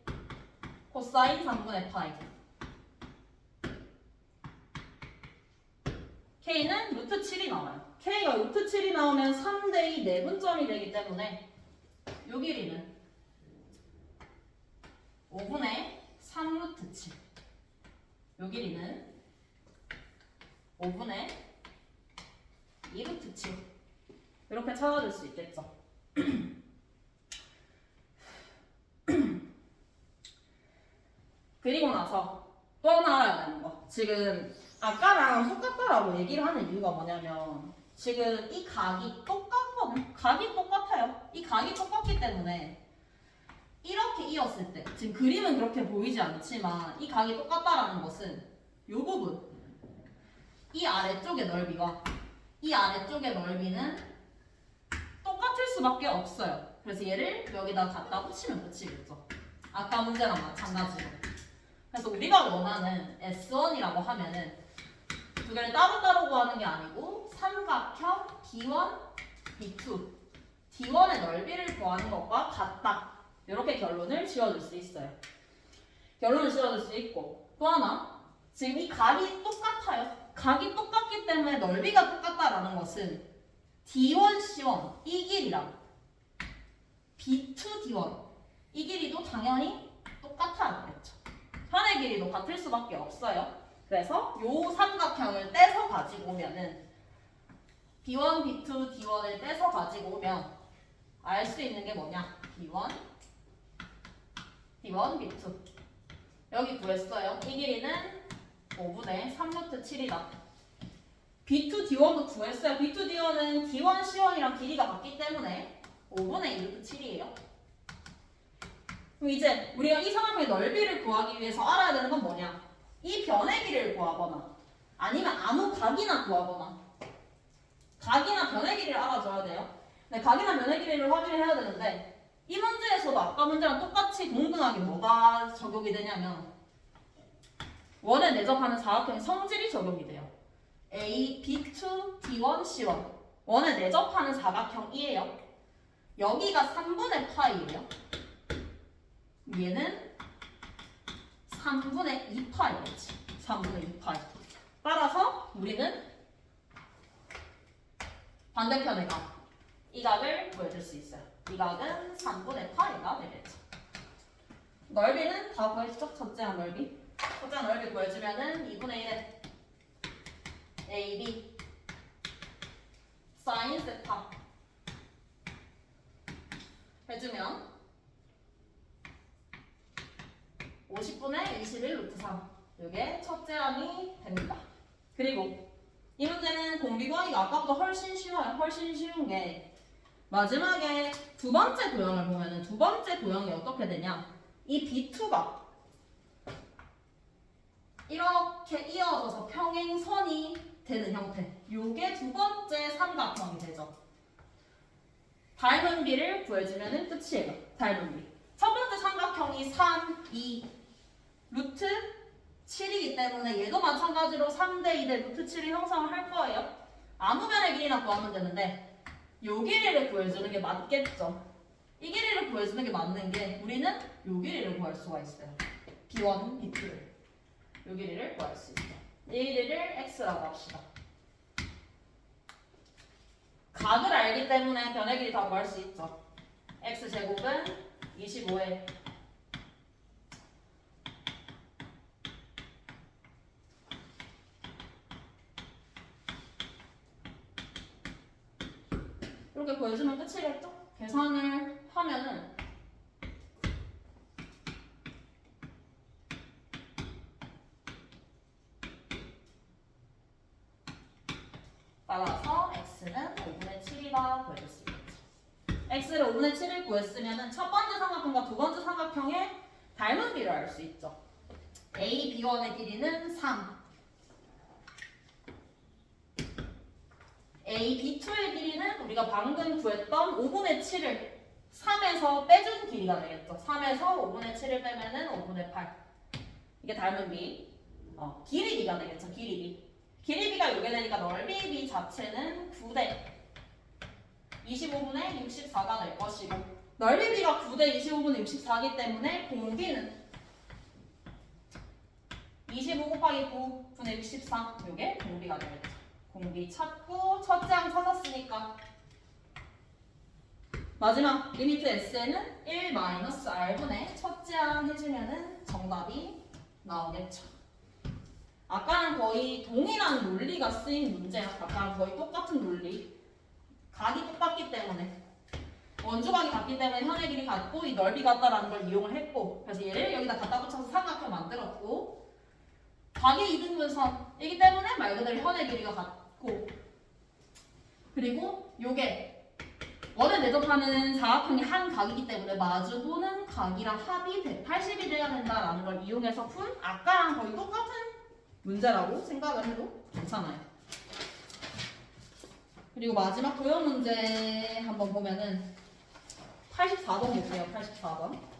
Speaker 1: 코사인 3분의 파이. K는 루트 7이 나와요. K가 루트 7이 나오면 3대2 내분점이 되기 때문에 요 길이는 5분의 3루트 7. 요 길이는 5분의 2루트 7. 이렇게 찾아줄 수 있겠죠. 그리고 나서 또 하나 알아야 되는 거. 지금 아까랑 똑같다라고 얘기를 하는 이유가 뭐냐면 지금 이 각이 똑같거든. 각이 똑같아요. 이 각이 똑같기 때문에 이렇게 이었을 때 지금 그림은 그렇게 보이지 않지만 이 각이 똑같다라는 것은 이 부분 이 아래쪽의 넓이와 이 아래쪽의 넓이는 똑같을 수밖에 없어요. 그래서 얘를 여기다 갖다 붙이면 붙이겠죠. 아까 문제랑 마찬가지로. 그래서 우리가 원하는 S1이라고 하면은 두 개를 따로따로 구하는 게 아니고 삼각형 B1, B2, D1의 넓이를 구하는 것과 같다. 이렇게 결론을 지어줄 수 있어요. 결론을 지어줄 수 있고 또 하나 지금 이 각이 똑같아요. 각이 똑같기 때문에 넓이가 똑같다라는 것은 D1, C1 이 길이랑 B2, D1 이 길이도 당연히 똑같아야 되겠죠. 현의 길이도 같을 수밖에 없어요. 그래서 요 삼각형을 떼서 가지고 오면은 B1, B2, D1을 떼서 가지고 오면 알 수 있는 게 뭐냐? B1, D1, B2 여기 구했어요. 이 길이는 5분의 3루트 7이다. B2, D1도 구했어요. B2, D1은 D1, C1이랑 길이가 같기 때문에 5분의 2루트 7이에요. 그럼 이제 우리가 이 삼각형의 넓이를 구하기 위해서 알아야 되는 건 뭐냐? 이 변의 길이를 구하거나 아니면 아무 각이나 구하거나 각이나 변의 길이를 알아줘야 돼요. 네, 각이나 변의 길이를 확인해야 되는데 이 문제에서도 아까 문제랑 똑같이 동등하게 뭐가 적용이 되냐면 원에 내접하는 사각형의 성질이 적용이 돼요. A, B2, D1, C1 원에 내접하는 사각형이에요. 여기가 3분의 파이예요. 얘는 3분의 2파이겠지. 3분의 2파이. 따라서 우리는 반대편의 각, 이 각을 보여줄 수 있어요. 이 각은 3분의 파이가 되겠죠. 넓이는 다 구했죠? 첫째한 넓이. 첫째한 넓이 보여주면은 2분의 1에 AB 사인 세타 해주면 50분의 21 루트 3 이게 첫째 항이 됩니다. 그리고 이 문제는 공비 구하기가 아까보다 훨씬 쉬워요. 훨씬 쉬운 게 마지막에 두 번째 도형을 보면은 두 번째 도형이 어떻게 되냐? 이 B2가 이렇게 이어져서 평행선이 되는 형태. 요게 두 번째 삼각형이 되죠. 닮은 비를 구해주면 끝이에요. 닮은 비. 첫 번째 삼각형이 3, 2, 루트 7이기 때문에 얘도 마찬가지로 3대 2대 루트 7이 형성을 할 거예요. 아무 변의 길이나 구하면 되는데 요 길이를 구해주는 게 맞겠죠. 이 길이를 구해주는 게 맞는 게 우리는 요 길이를 구할 수가 있어요. B1, B2를 요 길이를 구할 수 있어요. 이 길이를 X라고 합시다. 각을 알기 때문에 변의 길이 다 구할 수 있죠. X제곱은 25에 이렇게 보여주면 끝이겠죠? 계산을 하면은 따라서 x는 5분의 7이다 구해줄 수 있겠죠. x를 5분의 7을 구했으면은 첫 번째 삼각형과 두 번째 삼각형의 닮은 비를 알 수 있죠. a, b1의 길이는 3 A, B2의 길이는 우리가 방금 구했던 5분의 7을 3에서 빼준 길이가 되겠죠. 3에서 5분의 7을 빼면은 5분의 8. 이게 닮은 비. 길이비가 되겠죠. 길이비. 길이비가 이게 되니까 넓이비 자체는 9대 25분의 64가 될 것이고 넓이비가 9대 25분의 64이기 때문에 공비는 25 곱하기 9분의 64 이게 공비가 되겠죠. 공비 찾고 첫째 항 찾았으니까 마지막 리미트 s는 1-r분의 첫째 항 해주면은 정답이 나오겠죠. 아까는 거의 동일한 논리가 쓰인 문제야. 아까랑 거의 똑같은 논리. 각이 똑같기 때문에 원주각이 같기 때문에 현의 길이 같고 이 넓이 같다라는 걸 이용을 했고 그래서 얘를 여기다 갖다 붙여서 삼각형 만들었고 각의 이등분선 이기 때문에 말 그대로 현의 길이가 같고 그리고 요게 원에 내접하는 사각형의 한 각이기 때문에 마주보는 각이랑 합이 180이 돼야 된다라는 걸 이용해서 푼 아까랑 거의 똑같은 문제라고 생각을 해도 괜찮아요. 그리고 마지막 도형 문제 한번 보면은 84번 볼게요. 84번.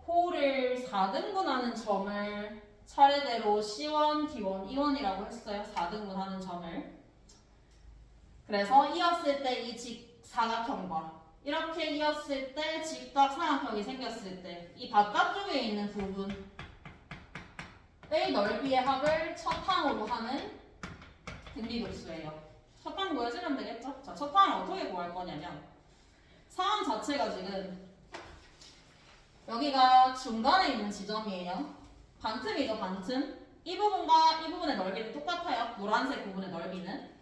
Speaker 1: 호를 4등분하는 점을 차례대로 C1, D1, E1이라고 했어요. 4등분하는 점을. 그래서 이었을 때 이 직사각형과 이렇게 이었을 때 직각삼각형이 생겼을 때 이 바깥쪽에 있는 부분의 넓이의 합을 첫항으로 하는 등비급수예요. 첫항 구해주면 되겠죠? 자, 첫항을 어떻게 구할 거냐면 상황 자체가 지금 여기가 중간에 있는 지점이에요. 반틈이죠, 반틈. 이 부분과 이 부분의 넓이는 똑같아요. 노란색 부분의 넓이는.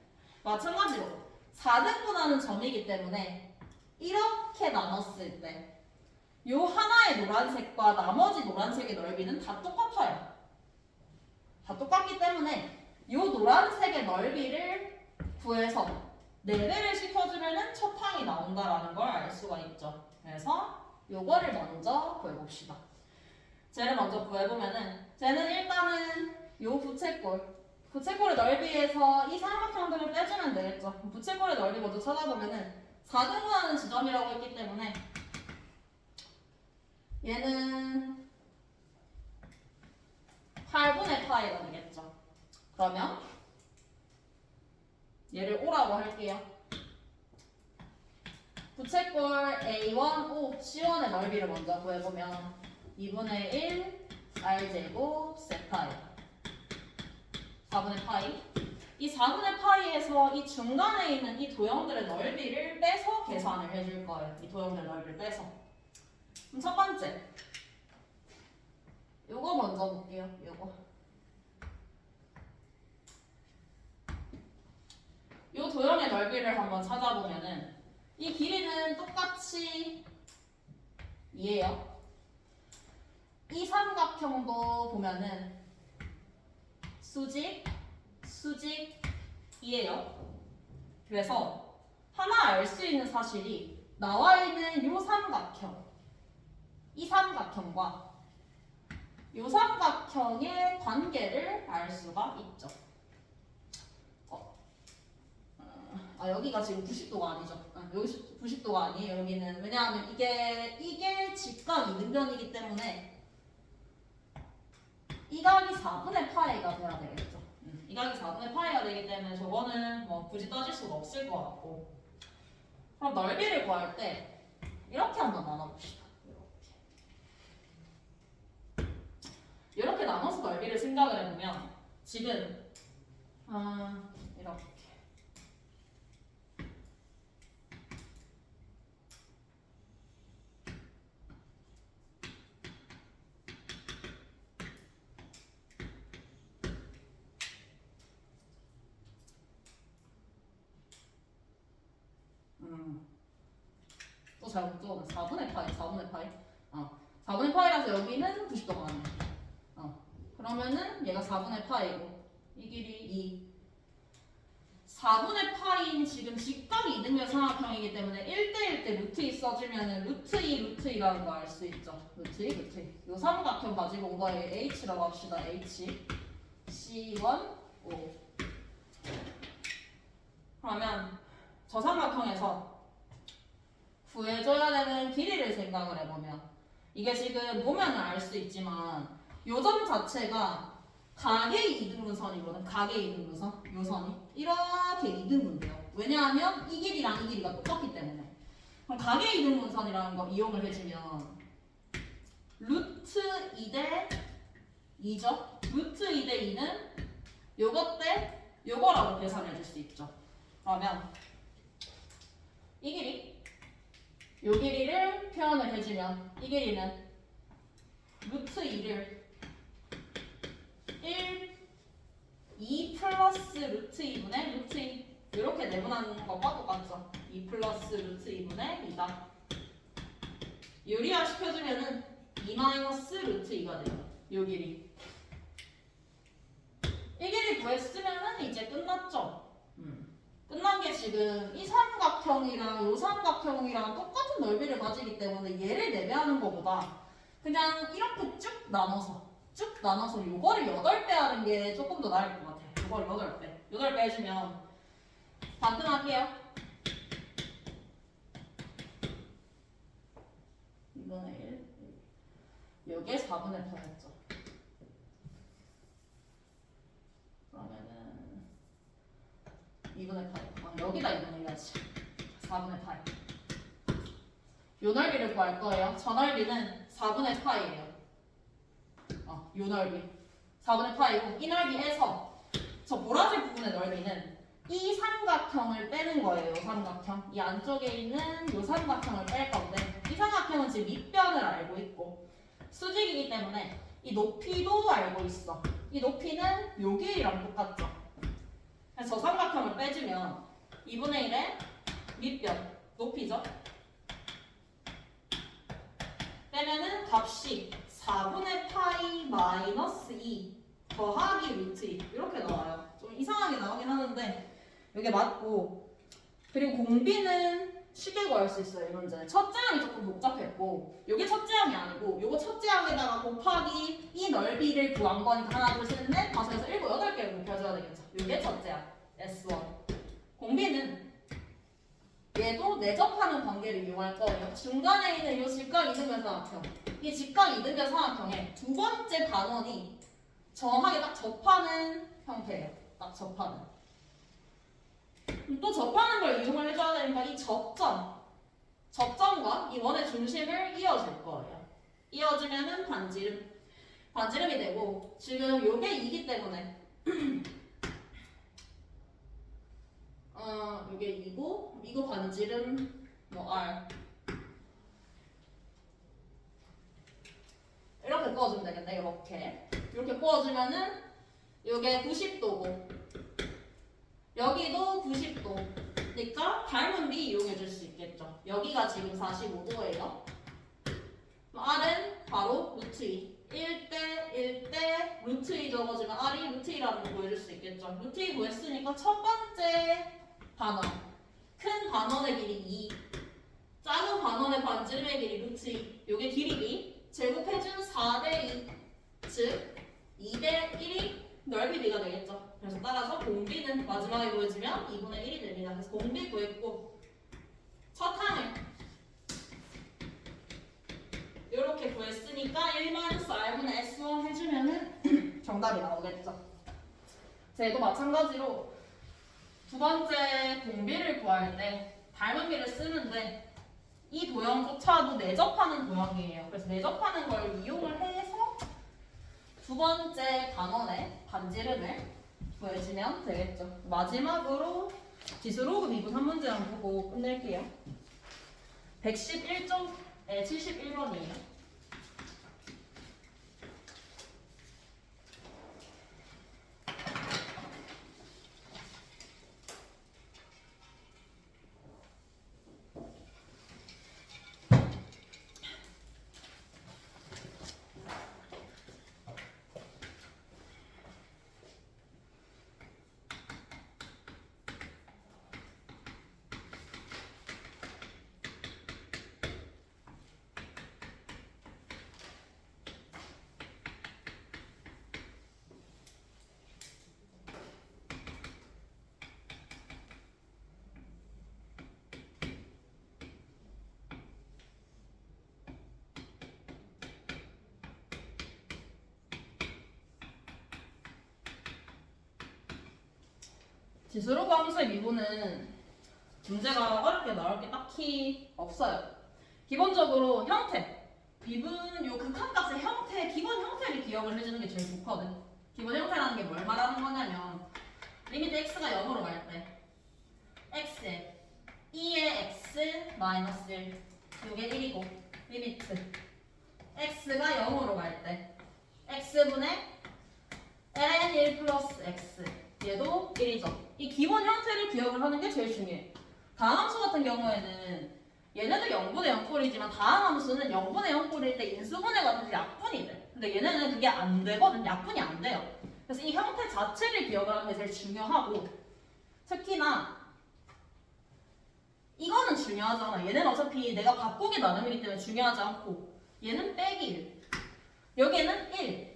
Speaker 1: 마찬가지로 4등분하는 점이기 때문에 이렇게 나눴을 때 이 하나의 노란색과 나머지 노란색의 넓이는 다 똑같아요. 다 똑같기 때문에 이 노란색의 넓이를 구해서 4배를 시켜주면 첫 항이 나온다라는 걸 알 수가 있죠. 그래서 요거를 먼저 구해봅시다. 쟤를 먼저 구해보면은 쟤는 일단은 요 부채꼴의 넓이에서 이 삼각형들을 빼주면 되겠죠. 부채꼴의 넓이 먼저 찾아보면은 4등분하는 지점이라고 했기 때문에 얘는 8분의 파이가 되겠죠. 그러면 얘를 O라고 할게요. 부채꼴 A1, O, C1의 넓이를 먼저 구해보면 2분의 1 R제곱 세타예요. 4분의 파이. 이 4분의 파이에서 이 중간에 있는 이 도형들의 넓이를 빼서 계산을 해줄 거예요. 이 도형들의 넓이를 빼서. 그럼 첫 번째. 요거 먼저 볼게요. 요거. 요 도형의 넓이를 한번 찾아보면은 이 길이는 똑같이 2예요. 이 삼각형도 보면은 수직 2예요. 그래서 하나 알 수 있는 사실이 나와 있는 요 삼각형, 이 삼각형과 요 삼각형의 관계를 알 수가 있죠. 여기가 지금 90도가 아니죠. 여기 90도가 아니에요. 여기는 왜냐하면 이게 직각 이등변이기 때문에 이 각이 4분의 파이가 돼야 되겠죠. 이 각이 4분의 파이가 되기 때문에 저거는 뭐 굳이 따질 수가 없을 것 같고. 그럼 넓이를 구할 때 이렇게 한번 나눠봅시다. 이렇게 나눠서 넓이를 생각을 해보면 지금 이렇게 또 잘못 적었네. 4분의 파이 4분의 파이라서 여기는 90도가 맞네. 그러면은 얘가 4분의 파이고 이 길이 2 4분의 파인 지금 직각이 이등변 삼각형이기 때문에 1대1 때 루트 2 써주면은 루트 2, 루트 2라는 거 알 수 있죠. 루트 2, 루트 2. 요 삼각형 가지고 온 거에 H라고 합시다. H, C1, O. 그러면 저 삼각형에서 구해줘야 되는 길이를 생각을 해보면 이게 지금 보면 알 수 있지만 요 점 자체가 각의 이등분선이거든. 각의 이등분선. 요 선이 이렇게 이등분돼요. 왜냐하면 이 길이랑 이 길이가 똑같기 때문에. 그럼 각의 이등분선이라는 거 이용을 해주면 루트 2대 2죠. 루트 2대 2는 요것 대 요거라고 계산해 줄 수 있죠. 그러면 이 길이 요 길이를 표현을 해주면 이 길이는 루트 2를 2 플러스 루트 2분의 루트 2 이렇게 내분하는 것과 똑같죠. 2 플러스 루트 2분의 2다. 유리화 시켜주면은 2 마이너스 루트 2가 돼요. 요 길이. 이 길이 구했으면은 이제 끝났죠. 끝난 게 지금 이 삼각형이랑 요 삼각형이랑 똑같은 넓이를 가지기 때문에 얘를 내배하는 것보다 그냥 이렇게 쭉 나눠서 요거를 8배 하는 게 조금 더 나을 것 같아요. 요거를 8배. 8배 해주면 반등할게요. 이번에 1 여기에 4분의 8했죠. 그러면은 2분의 8 여기다 2분의 1 해야지. 4분의 8 요 넓이를 구할 거예요. 저 넓이는 4분의 파이예요. 요 넓이 4분의 파이고 이 넓이에서 저 보라색 부분의 넓이는 이 삼각형을 빼는 거예요. 요 삼각형 이 안쪽에 있는 요 삼각형을 뺄 건데 이 삼각형은 지금 밑변을 알고 있고 수직이기 때문에 이 높이도 알고 있어. 이 높이는 요 길이랑 똑같죠. 그래서 저 삼각형을 빼주면 2분의 1의 밑변 높이죠. 빼면은 값이 4분의 파이 마이너스 2 더하기 루트 2 이렇게 나와요. 좀 이상하게 나오긴 하는데 이게 맞고 그리고 공비는 쉽게 구할 수 있어요. 이 문제는 첫째 항이 조금 복잡했고 이게 첫째 항이 아니고 이거 첫째 항에다가 곱하기 이 넓이를 구한 거니까 하나 둘 셋 넷 다섯 여섯 일곱 여덟 개를 곱해줘야 되겠죠. 이게 첫째 항 S1 공비는 얘도 내접하는 관계를 이용할 거예요. 중간에 있는 이 직각 이등변 삼각형 이 직각 이등변 삼각형의 두 번째 반원이 정확하게 딱 접하는 형태예요. 딱 접하는. 또 접하는 걸 이용을 해줘야 되니까 이 접점과 이 원의 중심을 이어줄 거예요. 이어주면은 반지름이 되고 지금 요게 2기 때문에 요게 2고 이거 반지름 뭐 R 이렇게 구워주면 되겠네. 이렇게 구워주면은 요게 90도고 여기도 90도니까 닮은 비 이용해줄 수 있겠죠. 여기가 지금 45도예요. R은 바로 루트 2 1대 1대 루트 2 적어주면 R이 루트 2라는 걸 보여줄 수 있겠죠. 루트 2 구했으니까 첫 번째 반원 큰 반원의 길이 2 작은 반원의 반지름의 길이 루트 2 요게 길이 B 제곱해준 4대 2 즉 2대 1이 넓이 B가 되겠죠. 그래서 따라서 공비는 마지막에 보여주면 2분의 1이 됩니다. 그래서 공비 구했고 첫 항을 이렇게 구했으니까 1-R분의 S1 해주면은 정답이 나오겠죠. 쟤도 마찬가지로 두 번째 공비를 구할 때 닮은 비를 쓰는데 이 도형조차도 내접하는 도형이에요. 그래서 내접하는 걸 이용을 해서 두 번째 반원의 반지름을 구해주면 되겠죠. 마지막으로 지수로그 미분 한 문제만 보고 끝낼게요. 111쪽에 71번이에요. 지수로그 함수의 미분은 문제가 어렵게 나올 게 딱히 없어요. 기본적으로 형태, 미분 요 극한값의 형태, 기본 형태를 기억을 해주는 게 제일 좋거든. 기본 형태라는 게 뭘 말하는 거냐면 리미트 x가 0으로 갈 때 x에 2의 x 마이너스 1 요게 1이고 리미트 x가 0으로 갈 때 x분의 ln 1 플러스 x 얘도 1이죠. 이 기본 형태를 기억을 하는 게 제일 중요해. 다항함수 같은 경우에는 얘네도 0분의 0꼴이지만 다항함수는 0분의 0꼴일 때 인수분해가 돼서 약분이 돼. 근데 얘네는 그게 안 되거든. 약분이 안 돼요. 그래서 이 형태 자체를 기억을 하는 게 제일 중요하고 특히나 이거는 중요하잖아. 얘는 어차피 내가 바꾸기 나름이기 때문에 중요하지 않고 얘는 빼기 1 여기에는 1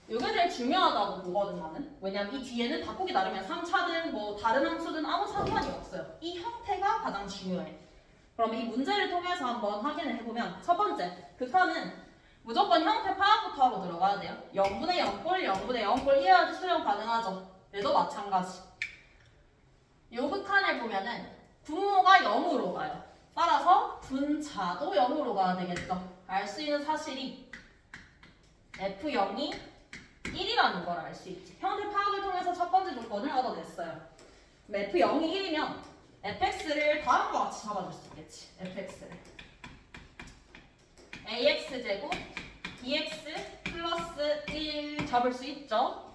Speaker 1: 이게 제일 중요하다고 보거든 나는. 왜냐면 이 뒤에는 바꾸기 나름이면 3차든 뭐 다른 함수든 아무 상관이 없어요. 이 형태가 가장 중요해. 그럼 이 문제를 통해서 한번 확인을 해보면 첫 번째, 극한은 무조건 형태 파악부터 하고 들어가야 돼요. 0분의 0꼴, 0분의 0꼴 이해야지 수령 가능하죠. 얘도 마찬가지. 요 극한을 보면은 분모가 0으로 가요. 따라서 분자도 0으로 가야 되겠죠. 알 수 있는 사실이 F0이 1이라는 걸 알 수 있지. 형태 파악을 통해서 첫 번째 조건을 얻어냈어요. F0이 1이면 fx를 다음과 같이 잡아줄 수 있겠지. fx를 ax제곱 bx 플러스 1 잡을 수 있죠.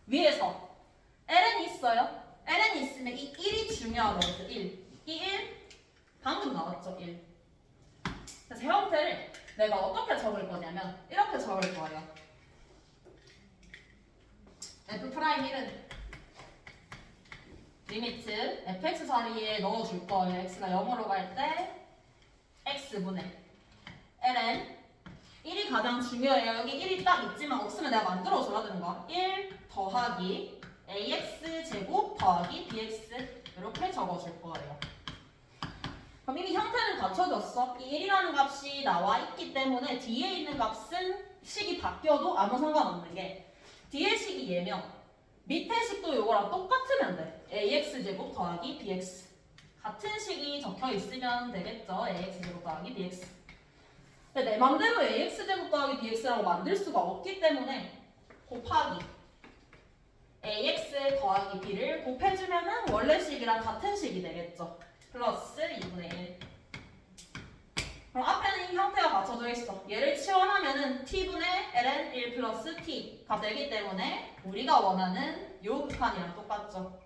Speaker 1: 위에서 ln이 있어요. ln이 있으면 이 1이 중요하거든요. 1. 이 1 방금 나왔죠. 1. 그래서 형태를 내가 어떻게 적을 거냐면 이렇게 적을 거예요. f'1은 리미트 fx 자리에 넣어줄 거예요. x가 0으로 갈 때 x분의 ln 1이 가장 중요해요. 여기 1이 딱 있지만 없으면 내가 만들어줘야 되는 거야. 1 더하기 ax제곱 더하기 bx 이렇게 적어줄 거예요. 그럼 이미 형태는 갖춰졌어. 이 1이라는 값이 나와 있기 때문에 뒤에 있는 값은 식이 바뀌어도 아무 상관없는 게 뒤에 식이 얘면 밑에 식도 요거랑 똑같으면 돼. ax제곱 더하기 bx 같은 식이 적혀 있으면 되겠죠. ax제곱 더하기 bx 근데 내 맘대로 ax제곱 더하기 bx라고 만들 수가 없기 때문에 곱하기 ax 더하기 b를 곱해주면은 원래 식이랑 같은 식이 되겠죠. 플러스 2분의 1 그럼 앞에는 이 형태가 갖춰져 있어. 얘를 치환하면은 t분의 ln 1 플러스 t가 되기 때문에 우리가 원하는 요 극한이랑 똑같죠.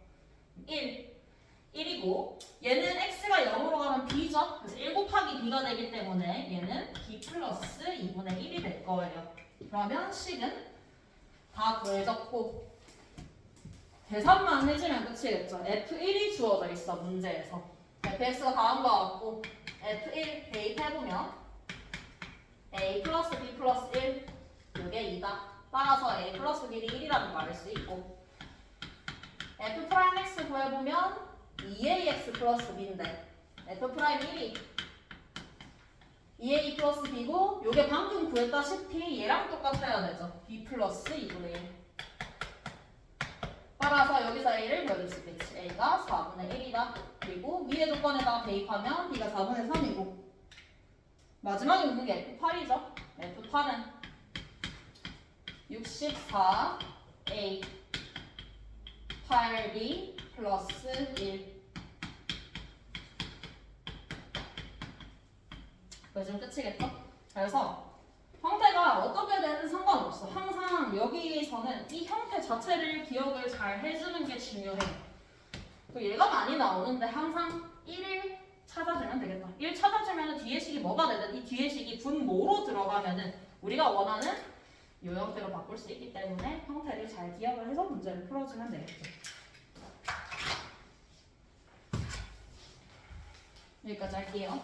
Speaker 1: 1이고 얘는 x가 0으로 가면 b죠. 그래서 1 곱하기 b가 되기 때문에 얘는 b 플러스 2분의 1이 될 거예요. 그러면 식은 다 구해졌고 계산만 해주면 끝이겠죠. F1이 주어져 있어 문제에서. fx가 다음과 같고 F1 대입해보면 a 플러스 b 플러스 1 이게 2다. 따라서 a 플러스 b이 1이라는 걸 알 수 있고 F'X 구해보면 2ax 플러스 b인데 F'1이 2a 플러스 b고 요게 방금 구했다시피 얘랑 똑같아야 되죠. b 플러스 2분의 1 따라서 여기서 a를 구해줄 수 있겠지. a가 4분의 1이다. 그리고 위의 조건에다가 대입하면 b가 4분의 3이고 마지막에 묻는 게 F8이죠. F8은 64a 8b 플러스 1 요즘 끝이겠죠? 그래서 형태가 어떻게 되든 상관없어. 항상 여기서는 이 형태 자체를 기억을 잘 해주는 게 중요해. 또 얘가 많이 나오는데 항상 1을 찾아주면 되겠다. 1 찾아주면 뒤에 식이 뭐가 되든 이 뒤에 식이 분모로 들어가면은 우리가 원하는 이 형태로 바꿀 수 있기 때문에 형태를 잘 기억을 해서 문제를 풀어주면 되겠죠. 여기까지 할게요.